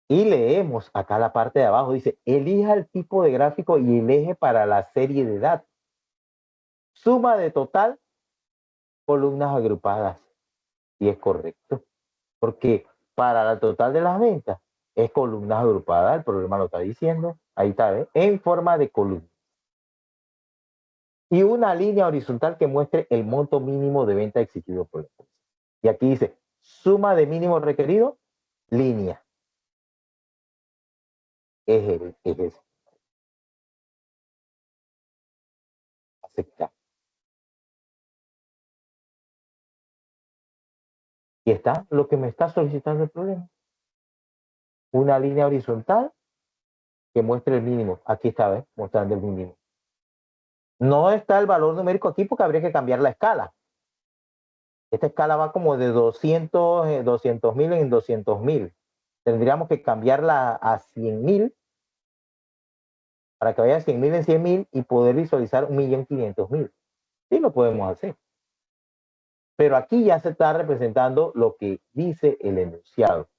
Y leemos acá la parte de abajo, dice, elija el tipo de gráfico y el eje para la serie de datos. Suma de total, columnas agrupadas. Y es correcto, porque para la total de las ventas es columnas agrupadas, el programa lo está diciendo, ahí está, ¿eh? En forma de columna. Y una línea horizontal que muestre el monto mínimo de venta exigido por la empresa. Y aquí dice, suma de mínimo requerido, línea. Es ese. Aceptar. Y está lo que me está solicitando el problema. Una línea horizontal que muestre el mínimo. Aquí está, ¿ves? Mostrando el mínimo. No está el valor numérico aquí porque habría que cambiar la escala. Esta escala va como de 200.000 en 200.000. Tendríamos que cambiarla a 100.000 para que vaya 100.000 en 100.000 y poder visualizar 1.500.000. Sí lo podemos hacer. Pero aquí ya se está representando lo que dice el enunciado.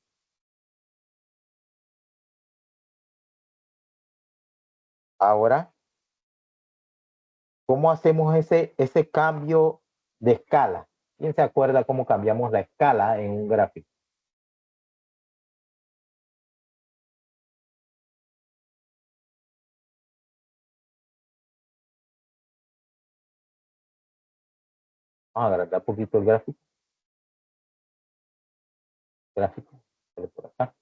Ahora, ¿cómo hacemos ese cambio de escala? ¿Quién se acuerda cómo cambiamos la escala en un gráfico? Vamos a agrandar un poquito el gráfico. Por acá.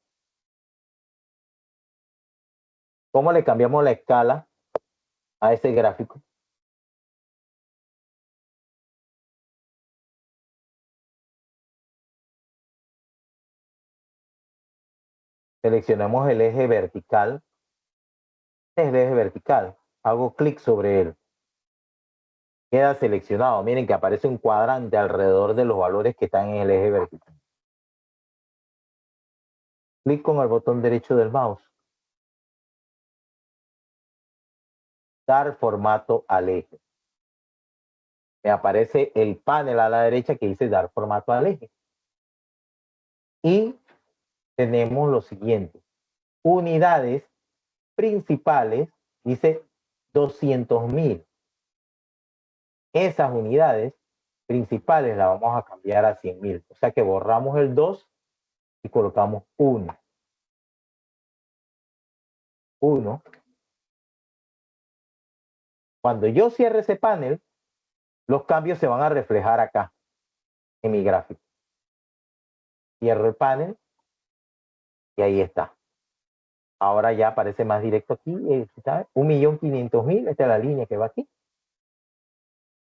¿Cómo le cambiamos la escala a ese gráfico? Seleccionamos el eje vertical. Este es el eje vertical. Hago clic sobre él. Queda seleccionado. Miren que aparece un cuadrante alrededor de los valores que están en el eje vertical. Clic con el botón derecho del mouse. Dar formato al eje. Me aparece el panel a la derecha que dice dar formato al eje. Y tenemos lo siguiente. Unidades principales, dice 200.000. Esas unidades principales las vamos a cambiar a 100.000. O sea que borramos el 2 y colocamos 1. 1. Cuando yo cierre ese panel, los cambios se van a reflejar acá en mi gráfico. Cierro el panel y ahí está. Ahora ya aparece más directo aquí, ¿sabes? 1.500.000, esta es la línea que va aquí.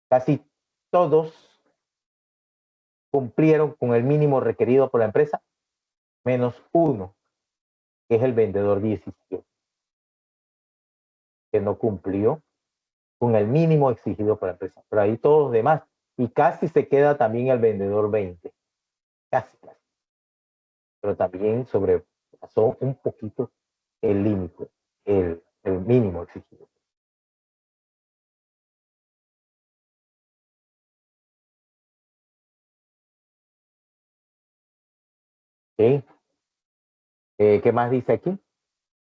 Casi todos cumplieron con el mínimo requerido por la empresa, menos uno, que es el vendedor 17, que no cumplió con el mínimo exigido por la empresa. Pero ahí todos los demás, y casi se queda también el vendedor 20. Casi. Pero también sobrepasó un poquito el límite, el mínimo exigido. ¿Okay? ¿Qué más dice aquí?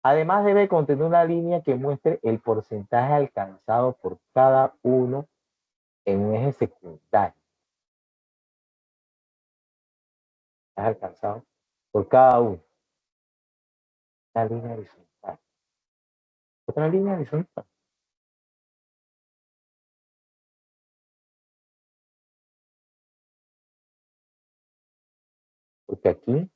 Además debe contener una línea que muestre el porcentaje alcanzado por cada uno en un eje secundario. Es alcanzado por cada uno. Una línea horizontal. Otra línea horizontal. Porque aquí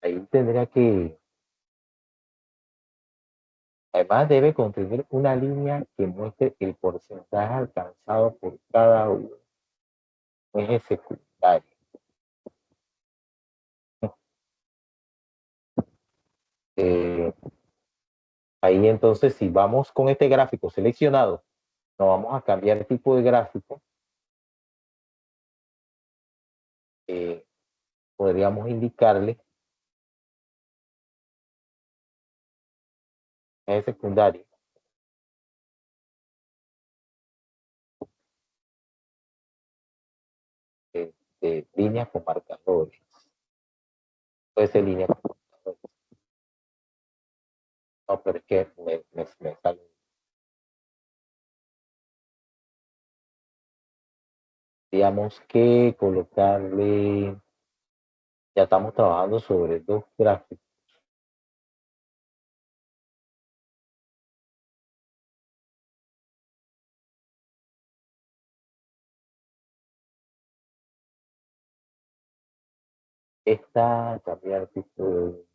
ahí tendría que, además debe contener una línea que muestre el porcentaje alcanzado por cada uno. Eje secundario. Ahí entonces, si vamos con este gráfico seleccionado, no vamos a cambiar el tipo de gráfico. Podríamos indicarle eje secundario. De líneas con marcadores. Puede ser línea con marcadores. No, pero es que me sale. Digamos que colocarle, ya estamos trabajando sobre dos gráficos. Esta cambiar tipo de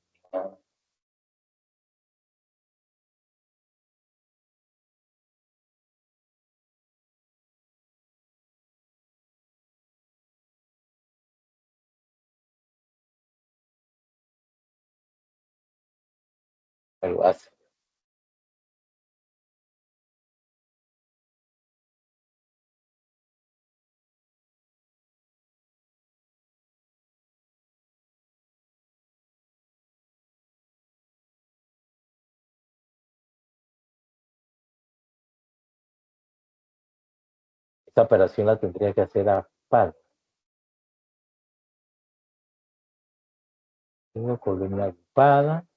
algo así. Esta operación la tendría que hacer aparte. Tengo columna agrupada.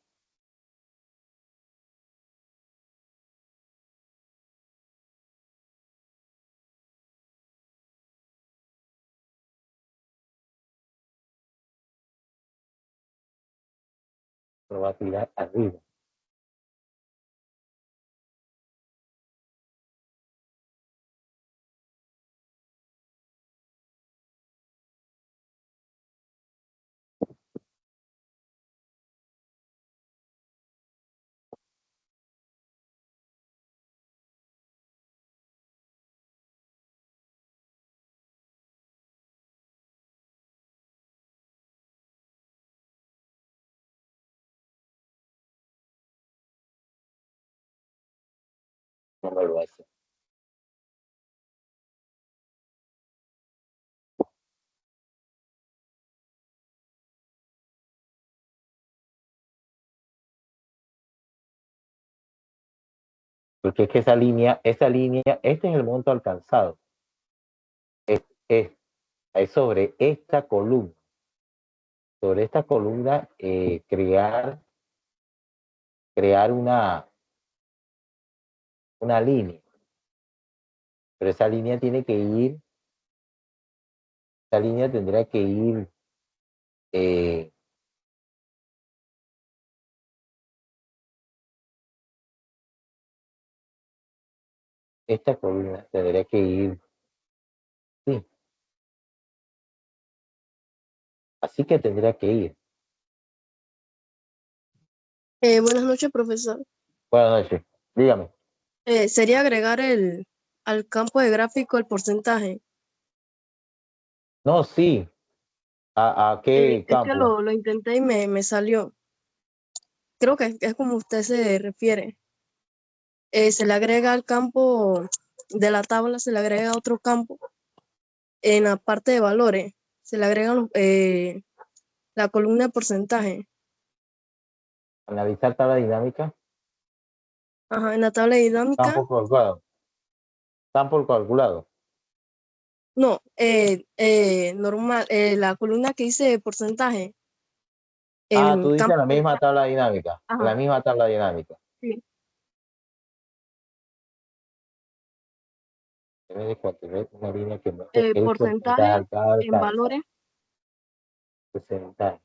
lo va a tirar arriba. No me lo hace. Porque es que esa línea, este es el monto alcanzado. Es sobre esta columna. Sobre esta columna, crear una línea. Pero esa línea tiene que ir, esa línea tendrá que ir esta columna tendría que ir, sí, así que tendría que ir. Buenas noches, profesor. Buenas noches, dígame. ¿Sería agregar al campo de gráfico el porcentaje? No, sí. ¿A qué Es que campo? lo intenté y me salió. Creo que es como usted se refiere. Se le agrega al campo de la tabla, se le agrega otro campo. En la parte de valores, se le agrega la columna de porcentaje. Analizar tabla dinámica. Ajá, en la tabla dinámica. Campo calculado. Campo calculado. No, normal, la columna que dice porcentaje. Tú dices Campo la misma tabla dinámica. Ajá. La misma tabla dinámica. Sí. Debe contener una línea que muestre el Porcentaje porcentaje al en valores. porcentaje.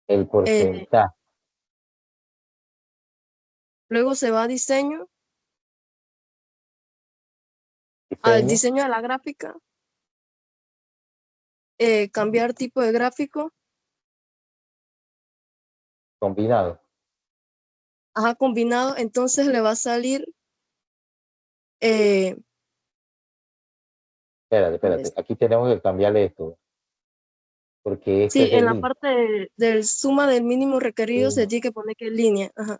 El porcentaje. Luego se va a diseño, al diseño de la gráfica, cambiar tipo de gráfico. Combinado. Ajá, combinado, entonces le va a salir. Espérate. Aquí tenemos que cambiarle esto. Porque Sí, es en el la línea. parte del suma del mínimo requerido se tiene que poner que es línea. Ajá.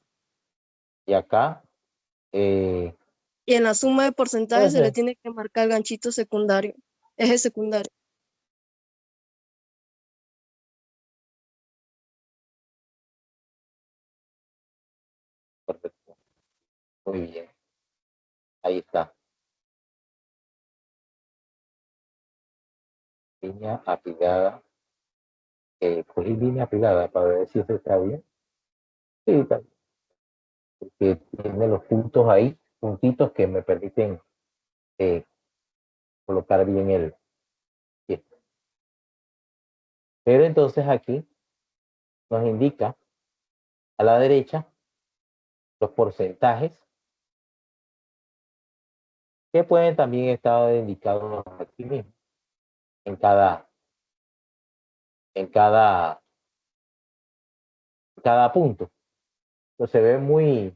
Y acá. Y en la suma de porcentajes se le tiene que marcar ganchito secundario, eje secundario. Perfecto. Muy bien. Ahí está. Línea apilada. Cogí línea apilada para ver si eso está bien. Sí, está bien. Porque tiene los puntos ahí, puntitos que me permiten colocar bien el. Bien. Pero entonces aquí nos indica a la derecha los porcentajes que pueden también estar indicados aquí mismo, en cada punto. Entonces se ve muy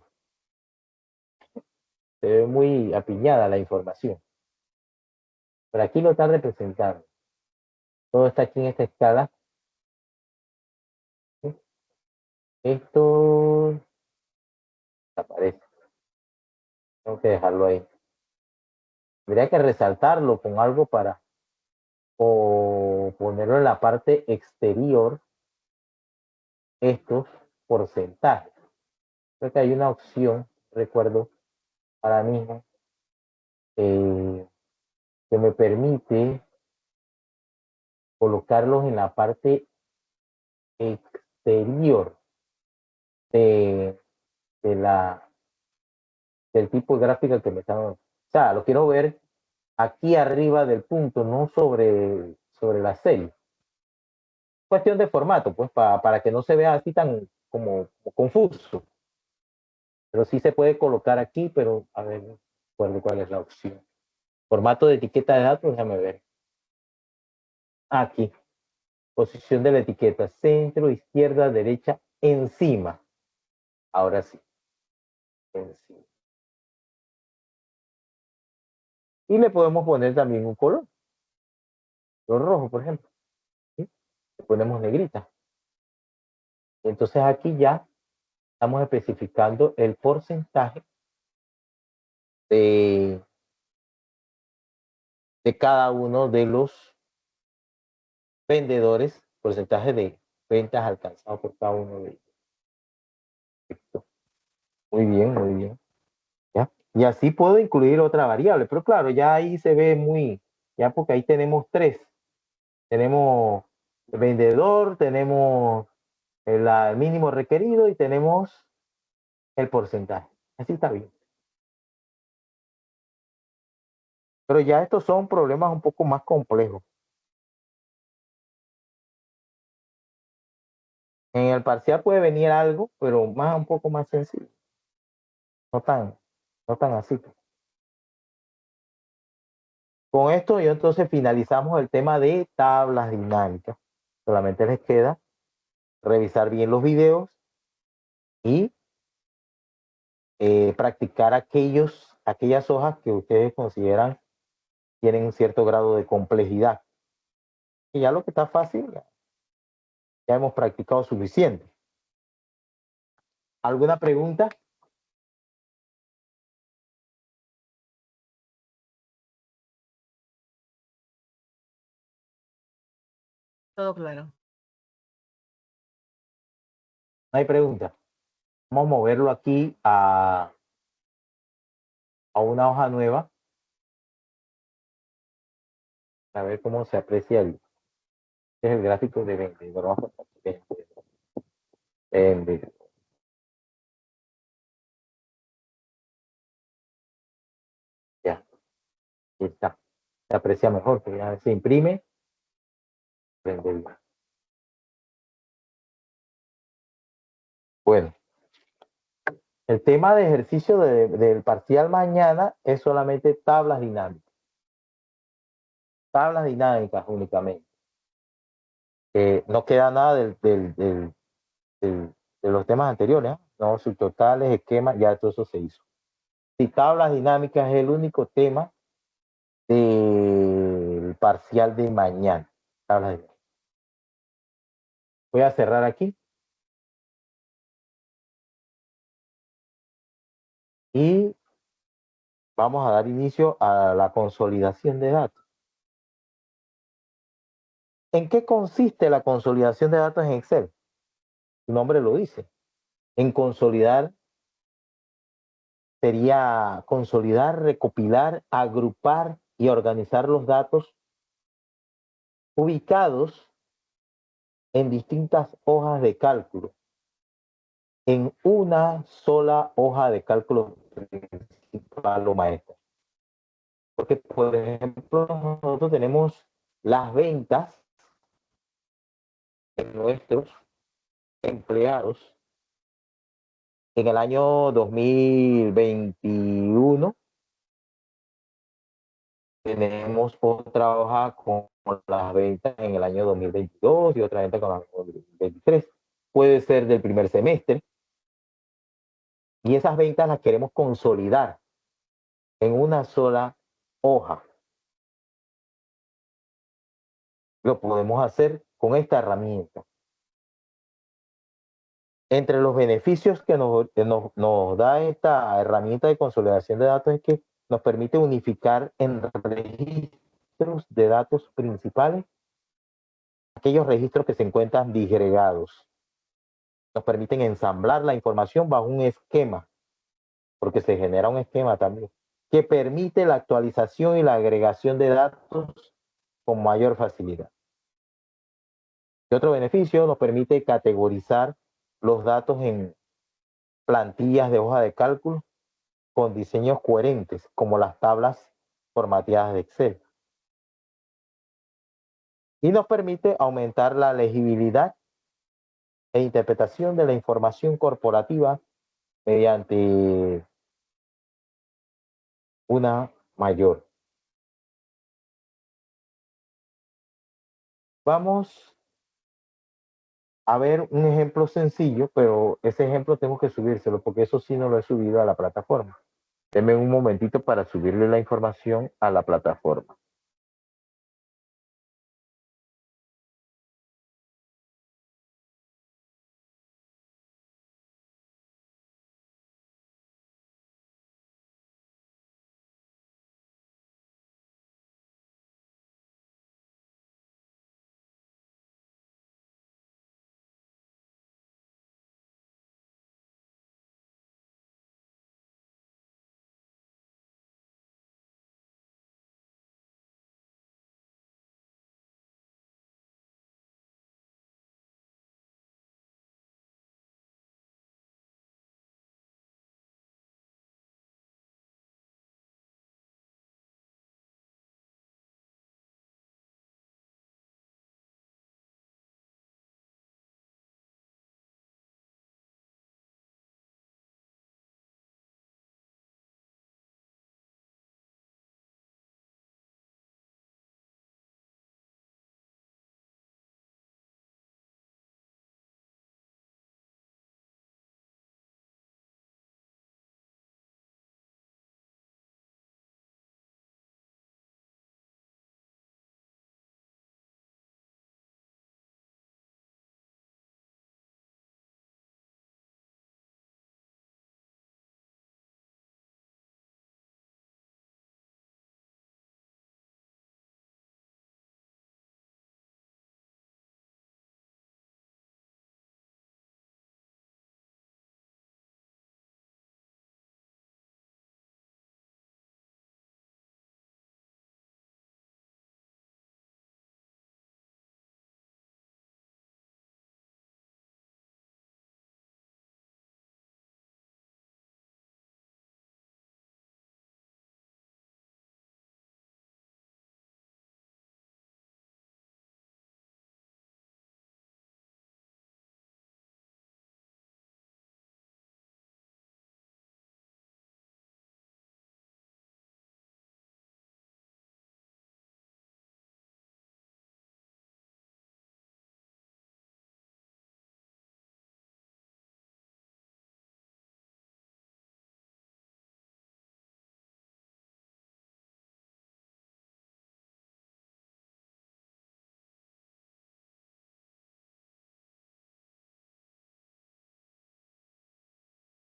apiñada la información. Pero aquí lo está representando. Todo está aquí en esta escala. ¿Sí? Esto aparece. Tengo que dejarlo ahí. Tendría que resaltarlo con algo o ponerlo en la parte exterior, estos porcentajes. Creo que hay una opción, recuerdo ahora mismo, que me permite colocarlos en la parte exterior de del tipo de gráfica que me están. O sea, lo quiero ver aquí arriba del punto, no sobre la celda. Cuestión de formato, pues, para que no se vea así tan como confuso. Pero sí se puede colocar aquí, pero a ver, no recuerdo cuál es la opción. Formato de etiqueta de datos, déjame ver. Aquí. Posición de la etiqueta. Centro, izquierda, derecha, encima. Ahora sí. Encima. Y le podemos poner también un color. Color rojo, por ejemplo. ¿Sí? Le ponemos negrita. Entonces aquí ya estamos especificando el porcentaje de cada uno de los vendedores, porcentaje de ventas alcanzados por cada uno de ellos. Muy bien, muy bien. ¿Ya? Y así puedo incluir otra variable, pero claro, ya ahí se ve muy, ya porque ahí tenemos tres. Tenemos el vendedor, tenemos el mínimo requerido y tenemos el porcentaje. Así está bien. Pero ya estos son problemas un poco más complejos. En el parcial puede venir algo, pero un poco más sencillo. No tan así. Con esto yo entonces finalizamos el tema de tablas dinámicas. Solamente les queda revisar bien los videos y practicar aquellas hojas que ustedes consideran tienen un cierto grado de complejidad. Y ya lo que está fácil, ya hemos practicado suficiente. ¿Alguna pregunta? Todo claro. No hay pregunta. Vamos a moverlo aquí a una hoja nueva. A ver cómo se aprecia es el gráfico de vendedor. Vamos a poner vendedor. Ya, ahí está. Se aprecia mejor, que ya se imprime. Vendedor. Bueno, el tema de ejercicio del parcial mañana es solamente tablas dinámicas. Tablas dinámicas únicamente. No queda nada de los temas anteriores, ¿eh? No, subtotales, esquemas, ya todo eso se hizo. Si tablas dinámicas es el único tema del parcial de mañana. Tablas dinámicas. Voy a cerrar aquí. Y vamos a dar inicio a la consolidación de datos. ¿En qué consiste la consolidación de datos en Excel? Su nombre lo dice. En consolidar sería consolidar, recopilar, agrupar y organizar los datos ubicados en distintas hojas de cálculo, en una sola hoja de cálculo principal o maestra. Porque, por ejemplo, nosotros tenemos las ventas de nuestros empleados en el año 2021. Tenemos otra hoja con las ventas en el año 2022 y otra venta con el año 2023. Puede ser del primer semestre. Y esas ventas las queremos consolidar en una sola hoja. Lo podemos hacer con esta herramienta. Entre los beneficios que nos da esta herramienta de consolidación de datos es que nos permite unificar en registros de datos principales aquellos registros que se encuentran disgregados. Nos permiten ensamblar la información bajo un esquema, porque se genera un esquema también, que permite la actualización y la agregación de datos con mayor facilidad. Y otro beneficio, nos permite categorizar los datos en plantillas de hoja de cálculo con diseños coherentes, como las tablas formateadas de Excel. Y nos permite aumentar la legibilidad e interpretación de la información corporativa mediante una mayor. Vamos a ver un ejemplo sencillo, pero ese ejemplo tengo que subírselo porque eso sí no lo he subido a la plataforma. Denme un momentito para subirle la información a la plataforma.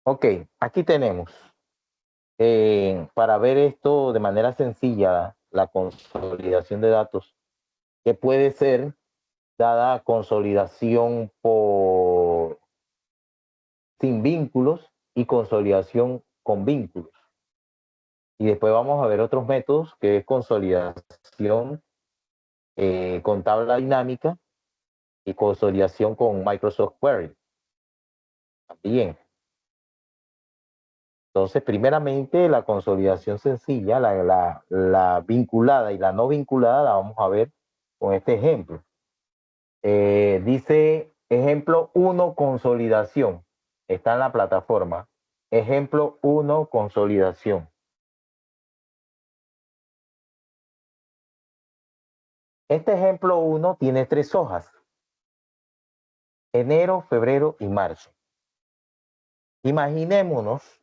Ok, aquí tenemos, para ver esto de manera sencilla, la consolidación de datos, que puede ser dada consolidación por sin vínculos y consolidación con vínculos. Y después vamos a ver otros métodos, que es consolidación con tabla dinámica y consolidación con Microsoft Query. También. Entonces, primeramente, la consolidación sencilla, la vinculada y la no vinculada, la vamos a ver con este ejemplo. Dice ejemplo 1, consolidación. Está en la plataforma. Ejemplo 1, consolidación. Este ejemplo 1 tiene 3 hojas. Enero, febrero y marzo. Imaginémonos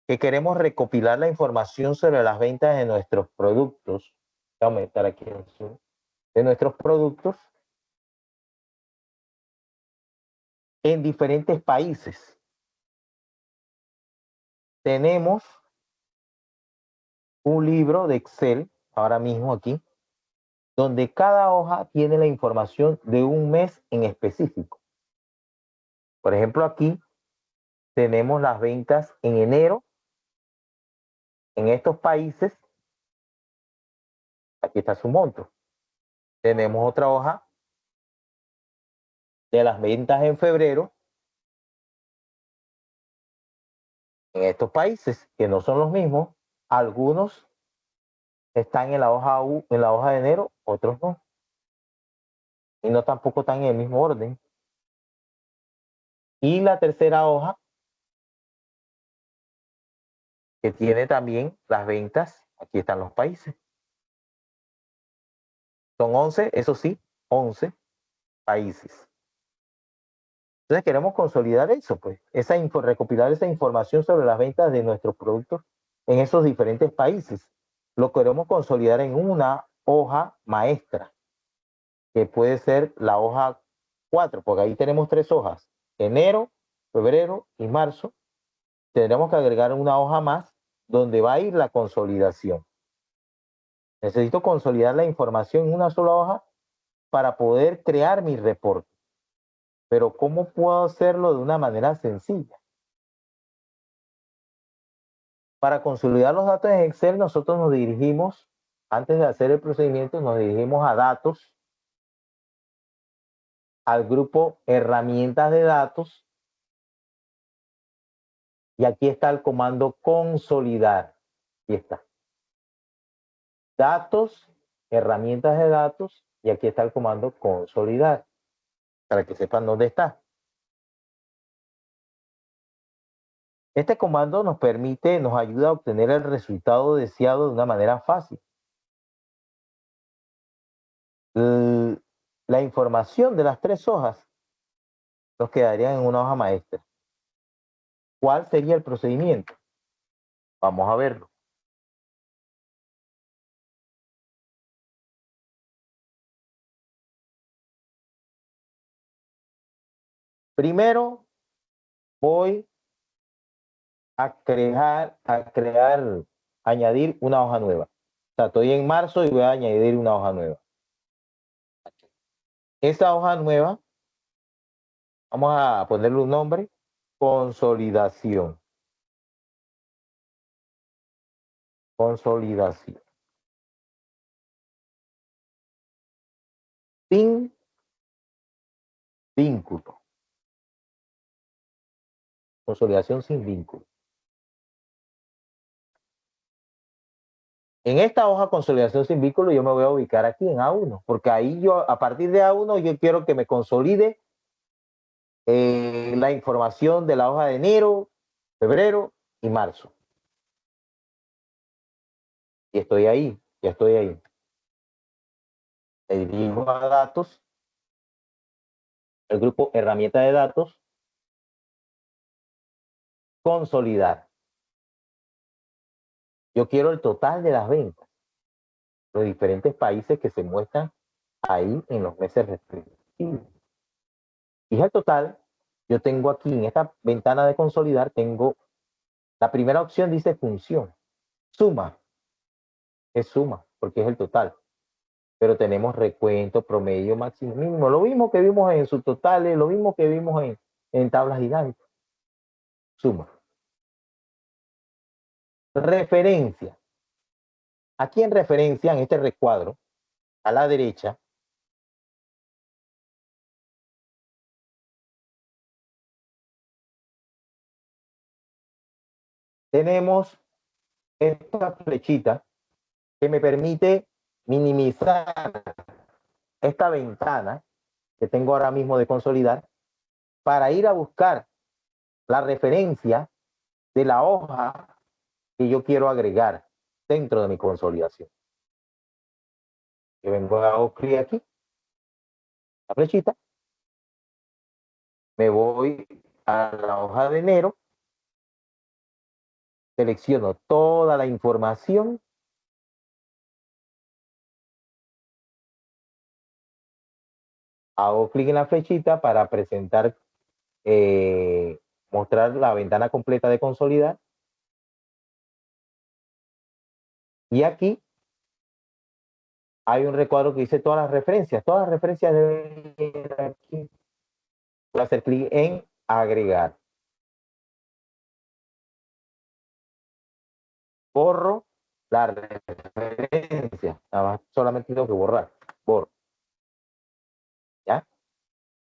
que queremos recopilar la información sobre las ventas de nuestros productos. Voy a aumentar aquí el zoom. De nuestros productos en diferentes países. Tenemos un libro de Excel, ahora mismo aquí, donde cada hoja tiene la información de un mes en específico. Por ejemplo, aquí tenemos las ventas en enero en estos países. Aquí está su monto. Tenemos otra hoja de las ventas en febrero en estos países, que no son los mismos. Algunos están en la hoja en la hoja de enero, otros no. Y no tampoco están en el mismo orden. Y la tercera hoja, que tiene también las ventas, aquí están los países. Son 11, eso sí, 11 países. Entonces queremos consolidar eso, pues, recopilar esa información sobre las ventas de nuestros productos en esos diferentes países. Lo queremos consolidar en una hoja maestra, que puede ser la hoja 4, porque ahí tenemos 3 hojas, enero, febrero y marzo. Tendremos que agregar una hoja más donde va a ir la consolidación. Necesito consolidar la información en una sola hoja para poder crear mi reporte. Pero ¿cómo puedo hacerlo de una manera sencilla? Para consolidar los datos en Excel, nosotros nos dirigimos, antes de hacer el procedimiento, nos dirigimos a datos, al grupo herramientas de datos, y aquí está el comando consolidar. Aquí está. Datos, herramientas de datos, y aquí está el comando consolidar, para que sepan dónde está. Este comando nos ayuda a obtener el resultado deseado de una manera fácil. La información de las 3 hojas nos quedaría en una hoja maestra. ¿Cuál sería el procedimiento? Vamos a verlo. Primero voy a añadir una hoja nueva. O sea, estoy en marzo y voy a añadir una hoja nueva. Esa hoja nueva, vamos a ponerle un nombre, consolidación. Consolidación. Sin vínculo. Consolidación sin vínculo. En esta hoja consolidación sin vínculo yo me voy a ubicar aquí en A1, porque ahí yo, a partir de A1, yo quiero que me consolide la información de la hoja de enero, febrero y marzo. Y estoy ahí, ya estoy ahí. Me dirijo a datos, el grupo herramienta de datos, consolidar. Yo quiero el total de las ventas, los diferentes países que se muestran ahí en los meses respectivos. Y el total, yo tengo aquí en esta ventana de consolidar, tengo la primera opción, dice función, suma, es suma, porque es el total. Pero tenemos recuento, promedio, máximo, mínimo, lo mismo que vimos en subtotales, lo mismo que vimos en tablas dinámicas. Suma. Referencia. Aquí en referencia, en este recuadro, a la derecha, tenemos esta flechita que me permite minimizar esta ventana que tengo ahora mismo de consolidar para ir a buscar la referencia de la hoja que yo quiero agregar dentro de mi consolidación. Yo vengo a clic aquí, la flechita, me voy a la hoja de enero, selecciono toda la información, hago clic en la flechita para presentar, mostrar la ventana completa de consolidar. Y aquí hay un recuadro que dice todas las referencias deben ir aquí. Voy a hacer clic en agregar. Borro la referencia, nada más, solamente tengo que borrar, borro. ¿Ya?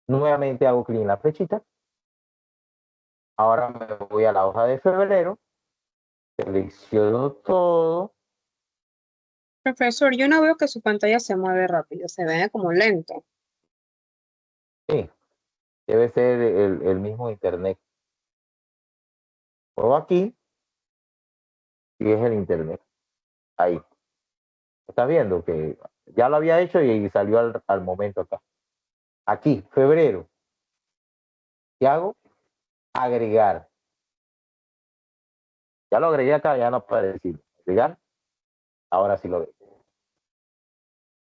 Nuevamente hago clic en la flechita. Ahora me voy a la hoja de febrero, selecciono todo Profesor, yo no veo que su pantalla se mueve rápido, se ve como lento. Sí, debe ser el mismo internet. Muevo aquí y es el internet. Ahí. ¿Estás viendo? Que ya lo había hecho y salió al momento acá. Aquí, febrero. ¿Qué hago? Agregar. Ya lo agregué acá, ya no puede decir. Agregar. Ahora sí lo veo.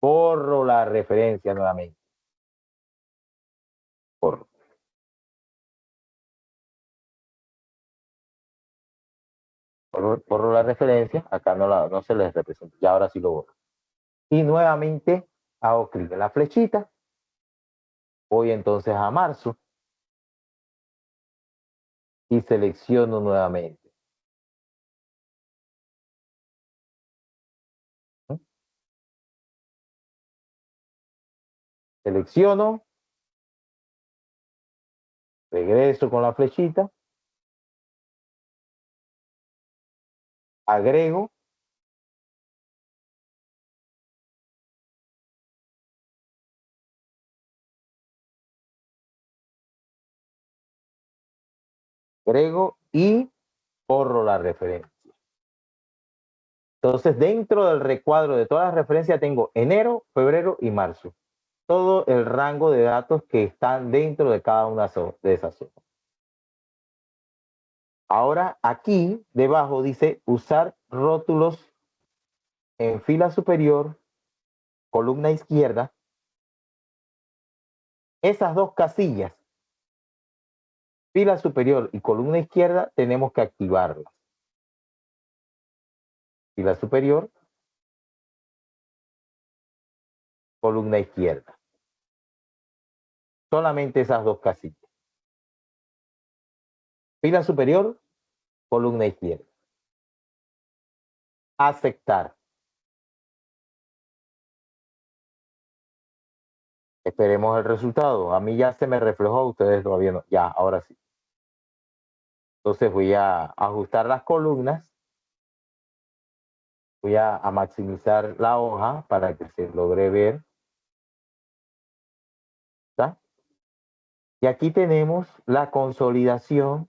Borro la referencia nuevamente. Borro. Borro la referencia. Acá no se les representa. Ya ahora sí lo borro. Y nuevamente hago clic en la flechita. Voy entonces a marzo. Y selecciono nuevamente. Selecciono. Regreso con la flechita. Agrego. Agrego y borro la referencia. Entonces, dentro del recuadro de todas las referencias tengo enero, febrero y marzo. Todo el rango de datos que están dentro de cada una de esas hojas. Ahora, aquí debajo dice usar rótulos en fila superior, columna izquierda. Esas dos casillas, fila superior y columna izquierda, tenemos que activarlas. Fila superior, columna izquierda. Solamente esas dos casillas. Fila superior, columna izquierda. Aceptar. Esperemos el resultado. A mí ya se me reflejó, a ustedes todavía no. Ya, ahora sí. Entonces voy a ajustar las columnas. Voy a maximizar la hoja para que se logre ver. ¿Está? Y aquí tenemos la consolidación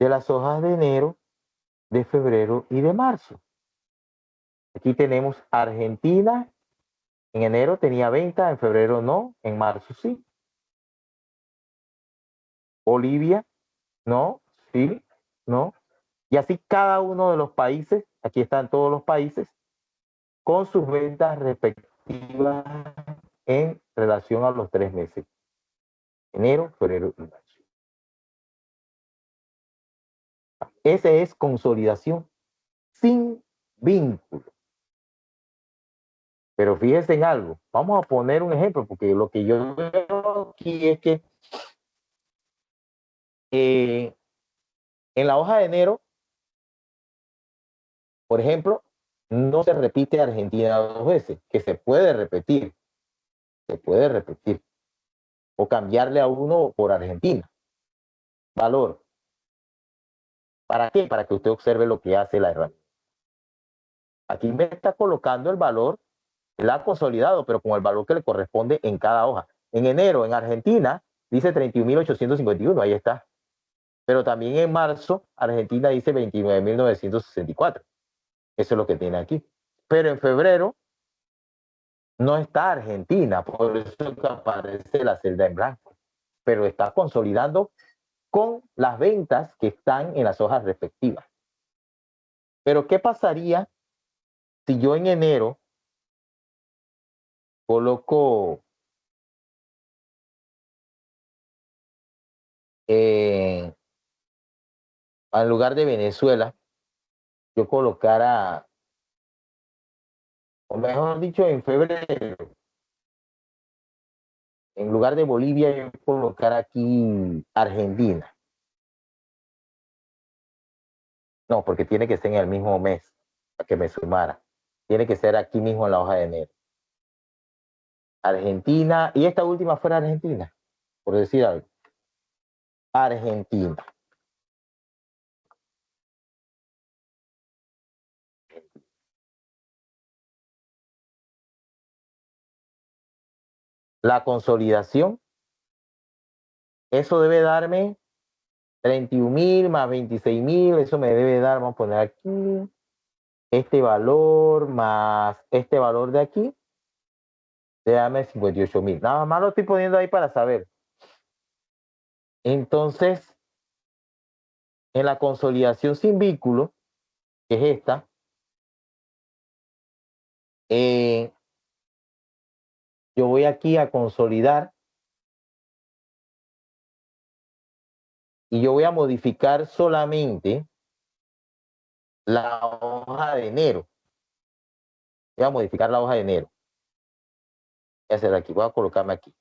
de las hojas de enero, de febrero y de marzo. Aquí tenemos Argentina. En enero tenía venta, en febrero no, en marzo sí. Bolivia, no, sí, no. Y así cada uno de los países, aquí están todos los países, con sus ventas respectivas en relación a los 3 meses. Enero, febrero y marzo. Ese es consolidación sin vínculo. Pero fíjense en algo. Vamos a poner un ejemplo, porque lo que yo veo aquí es que en la hoja de enero, por ejemplo, no se repite Argentina 2 veces, que se puede repetir. Se puede repetir. O cambiarle a uno por Argentina. Valor. ¿Para qué? Para que usted observe lo que hace la herramienta. Aquí me está colocando el valor, la ha consolidado, pero con el valor que le corresponde en cada hoja. En enero, en Argentina, dice 31.851, ahí está. Pero también en marzo, Argentina dice 29.964. Eso es lo que tiene aquí. Pero en febrero no está Argentina, por eso que aparece la celda en blanco. Pero está consolidando con las ventas que están en las hojas respectivas. Pero ¿qué pasaría si yo en enero coloco en lugar de Venezuela, yo colocara, o mejor dicho, en febrero, en lugar de Bolivia, yo colocara aquí Argentina? No, porque tiene que ser en el mismo mes, para que me sumara. Tiene que ser aquí mismo en la hoja de enero. Argentina, y esta última fuera Argentina, por decir algo. Argentina. la consolidación, eso debe darme 31.000 más 26.000, eso me debe dar, vamos a poner aquí, este valor más este valor de aquí, debe darme 58.000. Nada más lo estoy poniendo ahí para saber. Entonces, en la consolidación sin vínculo, que es esta, yo voy aquí a consolidar y yo voy a modificar solamente la hoja de enero. Voy a modificar la hoja de enero. Voy a hacer aquí, voy a colocarme aquí.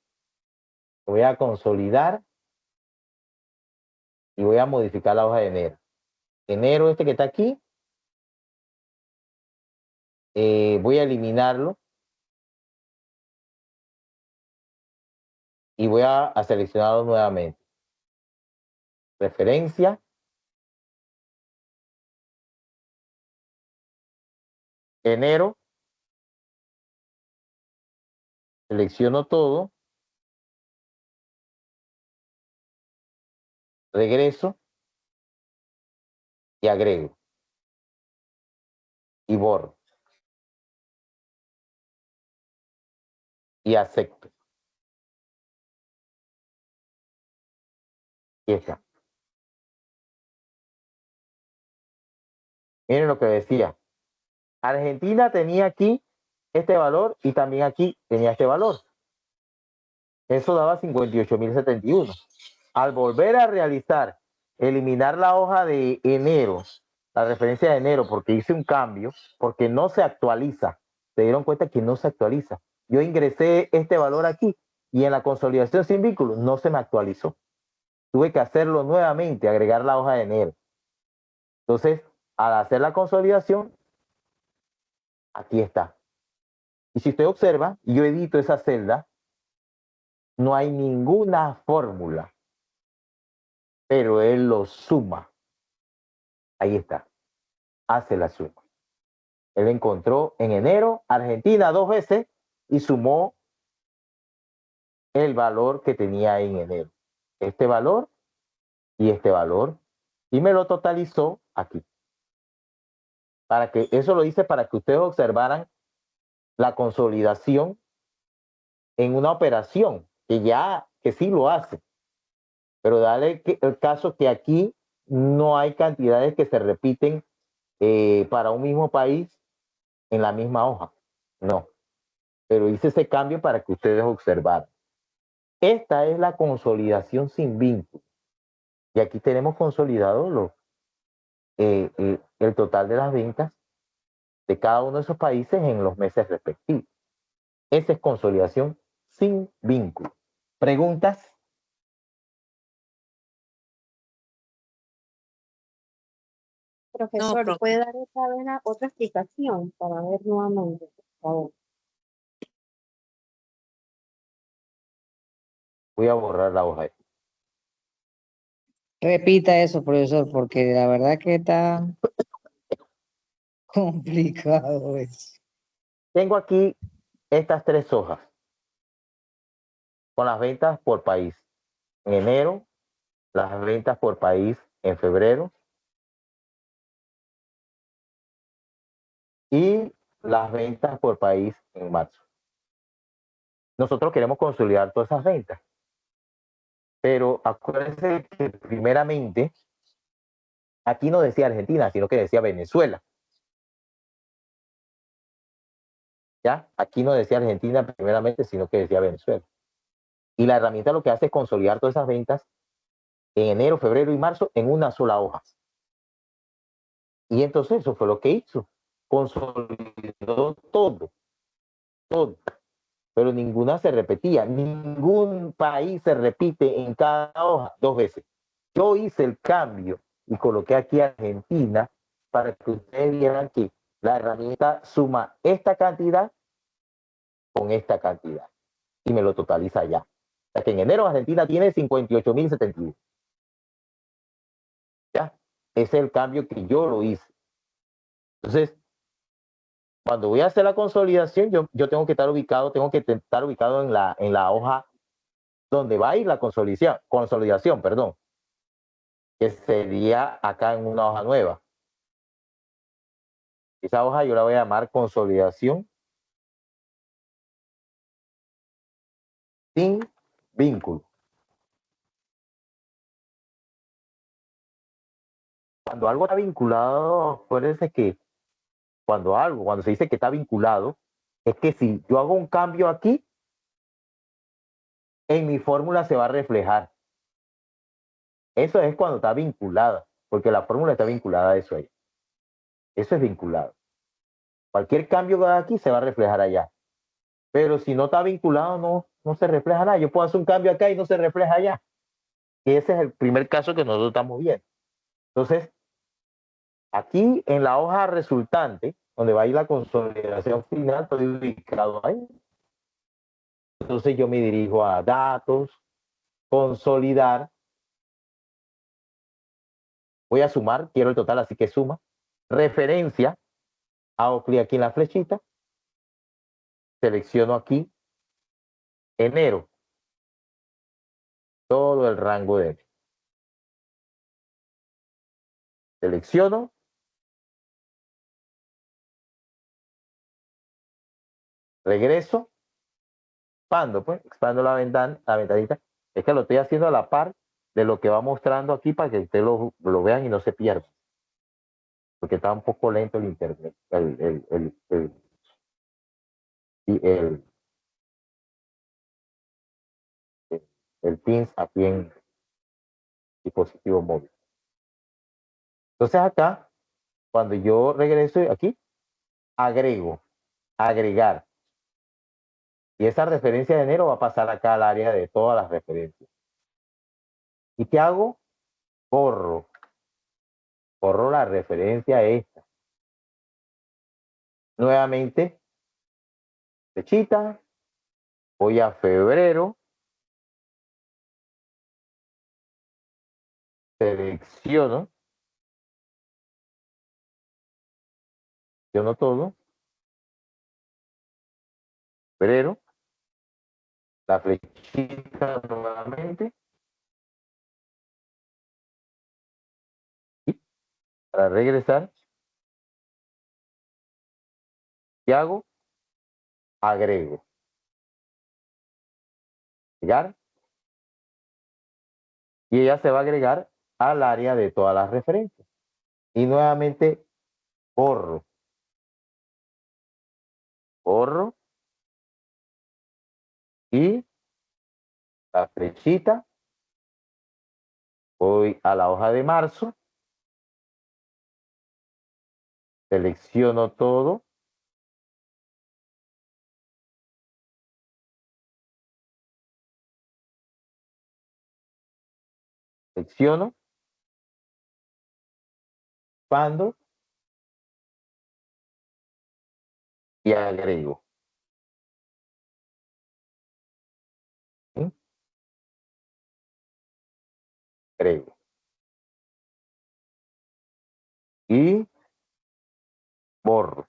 Voy a consolidar y voy a modificar la hoja de enero. Enero este que está aquí, voy a eliminarlo y voy a seleccionarlo nuevamente. Referencia. Enero. Selecciono todo. Regreso. Y agrego. Y borro. Y acepto. Y está. Miren lo que decía. Argentina tenía aquí este valor y también aquí tenía este valor. Eso daba 58.071. Al volver a realizar, eliminar la hoja de enero, la referencia de enero, porque hice un cambio, porque no se actualiza. Se dieron cuenta que no se actualiza. Yo ingresé este valor aquí y en la consolidación sin vínculo no se me actualizó. Tuve que hacerlo nuevamente, agregar la hoja de enero. Entonces, al hacer la consolidación, aquí está. Y si usted observa, yo edito esa celda, no hay ninguna fórmula, pero él lo suma. Ahí está. Hace la suma. Él encontró en enero Argentina 2 veces y sumó el valor que tenía en enero. Este valor y este valor. Y me lo totalizó aquí. Para que, eso lo hice para que ustedes observaran la consolidación en una operación que sí lo hace. Pero dale el caso que aquí no hay cantidades que se repiten para un mismo país en la misma hoja. No. Pero hice ese cambio para que ustedes observaran. Esta es la consolidación sin vínculo. Y aquí tenemos consolidado el total de las ventas de cada uno de esos países en los meses respectivos. Esa es consolidación sin vínculo. ¿Preguntas? Profesor, profe. ¿puede dar otra explicación para ver nuevamente, por favor? Voy a borrar la hoja. Repita eso, profesor, porque la verdad que está complicado eso. Tengo aquí estas 3 hojas con las ventas por país. En enero, las ventas por país en febrero y las ventas por país en marzo. Nosotros queremos consolidar todas esas ventas. Pero acuérdense que primeramente aquí no decía Argentina, sino que decía Venezuela. ¿Ya? Aquí no decía Argentina primeramente, sino que decía Venezuela. Y la herramienta lo que hace es consolidar todas esas ventas en enero, febrero y marzo en una sola hoja. Y entonces eso fue lo que hizo. Consolidó todo. Pero ninguna se repetía. Ningún país se repite en cada hoja 2 veces. Yo hice el cambio y coloqué aquí Argentina para que ustedes vieran que la herramienta suma esta cantidad con esta cantidad y me lo totaliza ya. O sea que en enero Argentina tiene 58.071. ¿Ya? Ese es el cambio que yo lo hice. Entonces, Cuando voy a hacer la consolidación, yo tengo que estar ubicado en la hoja donde va a ir la consolidación, perdón, que sería acá en una hoja nueva. Esa hoja yo la voy a llamar consolidación sin vínculo. Cuando algo está vinculado, acuérdense que cuando se dice que está vinculado, es que si yo hago un cambio aquí, en mi fórmula se va a reflejar. Eso es cuando está vinculada, porque la fórmula está vinculada a eso ahí. Eso es vinculado. Cualquier cambio que haga aquí se va a reflejar allá. Pero si no está vinculado, no se refleja nada. Yo puedo hacer un cambio acá y no se refleja allá. Y ese es el primer caso que nosotros estamos viendo. Entonces, aquí en la hoja resultante, donde va a ir la consolidación final, estoy ubicado ahí. Entonces yo me dirijo a datos, consolidar. Voy a sumar, quiero el total, así que suma. Referencia, hago clic aquí en la flechita. Selecciono aquí enero. Todo el rango de enero. Selecciono. Regreso. Expando la ventanita. Es que lo estoy haciendo a la par de lo que va mostrando aquí para que ustedes lo vean y no se pierdan. Porque está un poco lento el internet. El Teams aquí en dispositivo móvil. Entonces acá, cuando yo regreso aquí, agrego, agregar. Y esa referencia de enero va a pasar acá al área de todas las referencias. ¿Y qué hago? Borro la referencia esta. Nuevamente, flechita, voy a febrero, selecciono todo, febrero, la flechita nuevamente, y para regresar, ¿qué hago? Agrego. Agregar. Y ella se va a agregar al área de todas las referencias. Y nuevamente borro. Y la flechita. Voy a la hoja de marzo. Selecciono todo. Selecciono. Expando. Y agrego. ¿Sí? Agrego. Y borro.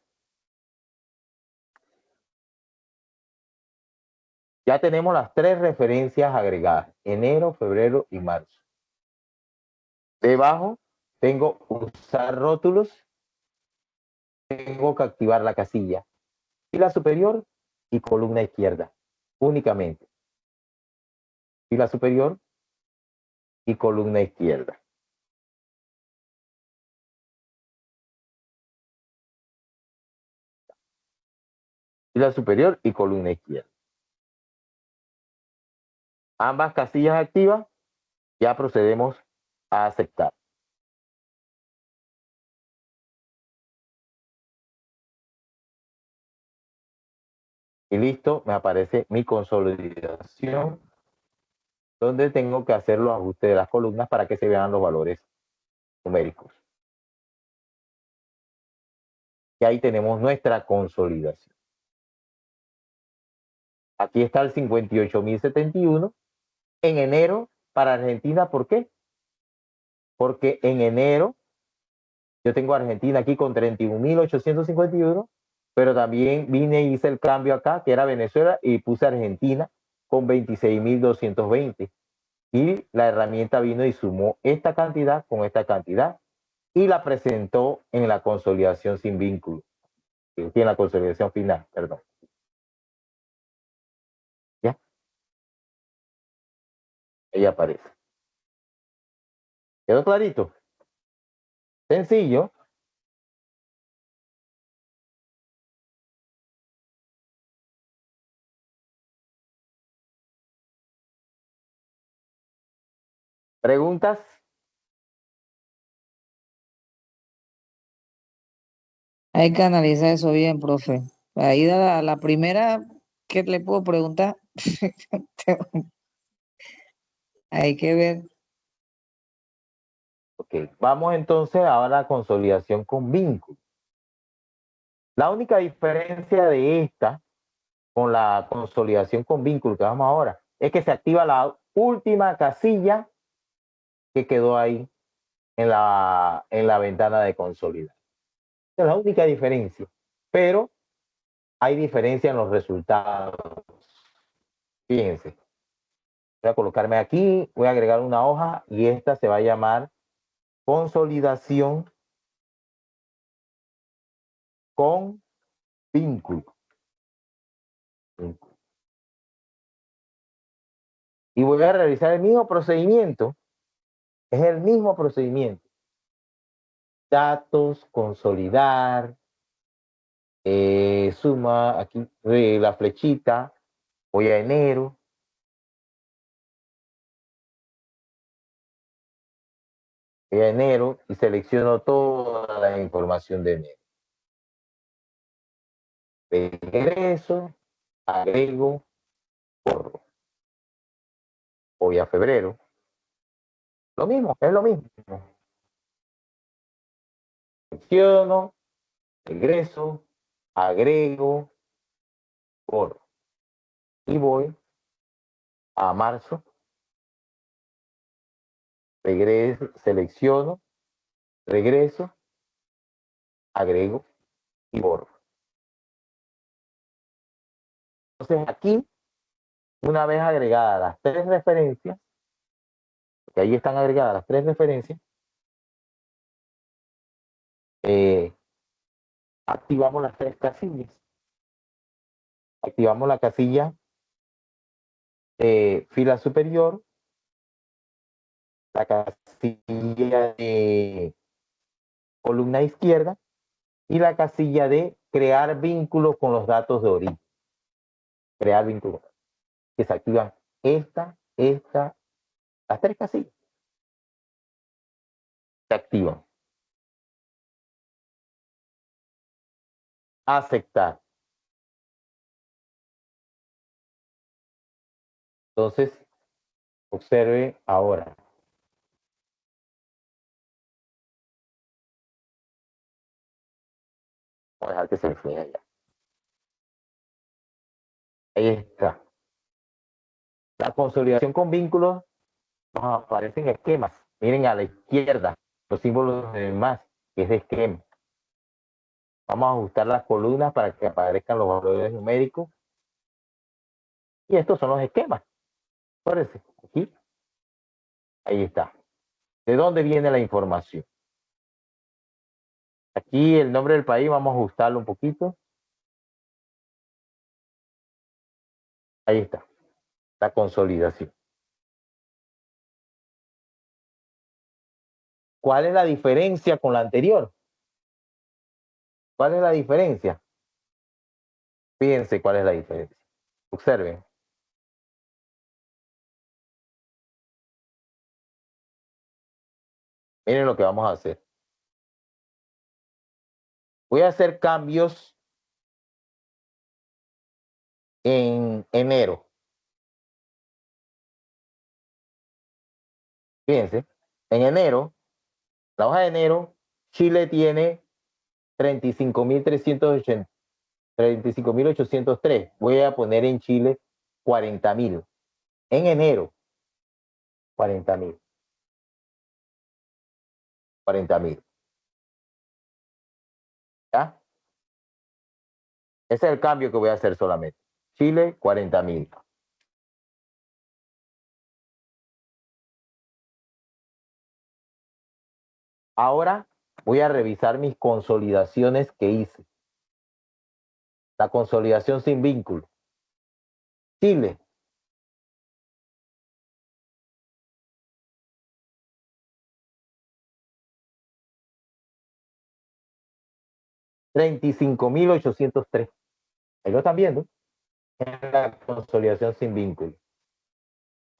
Ya tenemos las tres referencias agregadas, enero, febrero y marzo. Debajo tengo usar rótulos, tengo que activar la casilla, fila superior y columna izquierda, únicamente. Fila superior y columna izquierda. Fila superior y columna izquierda. Ambas casillas activas, ya procedemos a aceptar. Y listo, me aparece mi consolidación, donde tengo que hacer los ajustes de las columnas para que se vean los valores numéricos. Y ahí tenemos nuestra consolidación. Aquí está el 58.071 en enero para Argentina. ¿Por qué? Porque en enero yo tengo a Argentina aquí con 31.851 pero también vine y hice el cambio acá, que era Venezuela, y puse Argentina con 26.220. Y la herramienta vino y sumó esta cantidad con esta cantidad y la presentó en la consolidación sin vínculo, en la consolidación final, perdón. ¿Ya? Ahí aparece. ¿Quedó clarito? Sencillo. ¿Preguntas? Hay que analizar eso bien, profe. Ahí a la primera que le puedo preguntar, hay que ver. Ok, vamos entonces ahora a la consolidación con vínculo. La única diferencia de esta con la consolidación con vínculo que vamos ahora es que se activa la última casilla que quedó ahí en la ventana de consolidar. Esa es la única diferencia, pero hay diferencia en los resultados. Fíjense, voy a colocarme aquí, voy a agregar una hoja y esta se va a llamar consolidación con vínculo. Y voy a realizar el mismo procedimiento. Es el mismo procedimiento. Datos, consolidar, suma, aquí la flechita, voy a enero. Voy a enero y selecciono toda la información de enero. Regreso, agrego, borro. Voy a febrero. Lo mismo, es lo mismo. Selecciono, regreso, agrego, borro. Y voy a marzo. Regreso, selecciono, regreso, agrego y borro. Entonces aquí, una vez agregadas las tres referencias, que ahí están agregadas las tres referencias, activamos las tres casillas. Activamos la casilla de fila superior, la casilla de columna izquierda y la casilla de crear vínculos con los datos de origen. Crear vínculos. Que se activan las tres casillas. Se activan. Aceptar. Entonces, observe ahora. Vamos a dejar que se refleje allá. Ahí está. La consolidación con vínculos nos aparecen esquemas. Miren a la izquierda los símbolos de más, que es de esquema. Vamos a ajustar las columnas para que aparezcan los valores numéricos. Y estos son los esquemas. Acuérdense, aquí. Ahí está. ¿De dónde viene la información? Aquí el nombre del país, vamos a ajustarlo un poquito. Ahí está. La consolidación. ¿Cuál es la diferencia con la anterior? ¿Cuál es la diferencia? Fíjense cuál es la diferencia. Observen. Miren lo que vamos a hacer. Voy a hacer cambios en enero. Fíjense, en enero, la hoja de enero, Chile tiene 35.803. Voy a poner en Chile 40.000. En enero, 40.000. 40.000. ¿Ya? Ese es el cambio que voy a hacer solamente. Chile, 40.000. Ahora voy a revisar mis consolidaciones que hice. La consolidación sin vínculo. Chile. $35.803. Ahí lo están viendo. En la consolidación sin vínculo.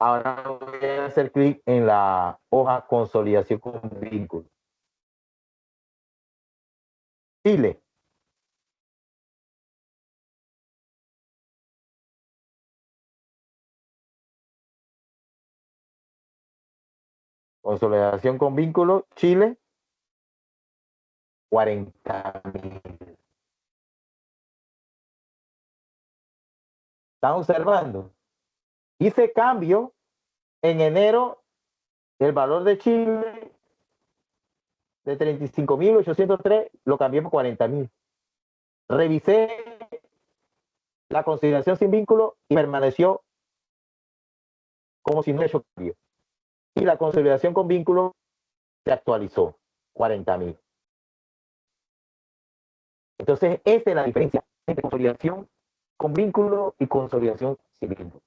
Ahora voy a hacer clic en la hoja consolidación con vínculo. Chile. Consolidación con vínculo, Chile, 40.000. ¿Están observando? Hice cambio en enero del valor de Chile de 35.803, lo cambié por 40.000. Revisé la consideración sin vínculo y permaneció como si no hecho cambio. Y la consolidación con vínculo se actualizó, 40.000. Entonces, esa es la diferencia entre consolidación con vínculo y consolidación sin vínculo.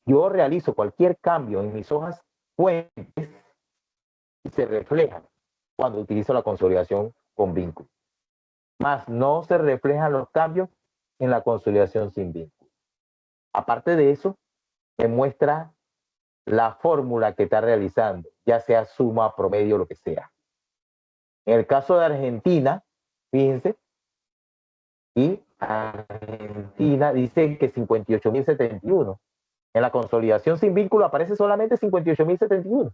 Yo realizo cualquier cambio en mis hojas fuentes y se refleja cuando utilizo la consolidación con vínculo. Más no se reflejan los cambios en la consolidación sin vínculo. Aparte de eso, me muestra la fórmula que está realizando, ya sea suma, promedio, lo que sea. En el caso de Argentina, fíjense, y Argentina dice que 58.071. En la consolidación sin vínculo aparece solamente 58.071.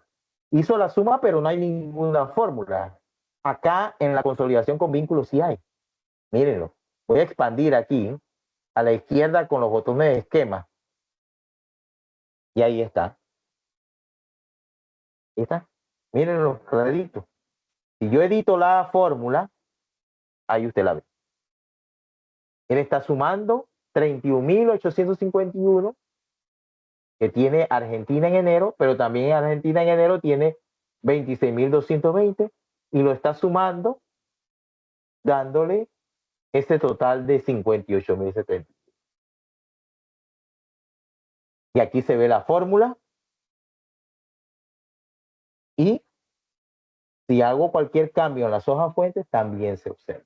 Hizo la suma, pero no hay ninguna fórmula. Acá en la consolidación con vínculo sí hay. Mírenlo. Voy a expandir aquí a la izquierda con los botones de esquema. Y ahí está. Ahí está. Mírenlo clarito. Si yo edito la fórmula, ahí usted la ve. Él está sumando 31.851 que tiene Argentina en enero, pero también Argentina en enero tiene 26.220 y lo está sumando dándole ese total de 58.070. Y aquí se ve la fórmula y si hago cualquier cambio en las hojas fuentes también se observa.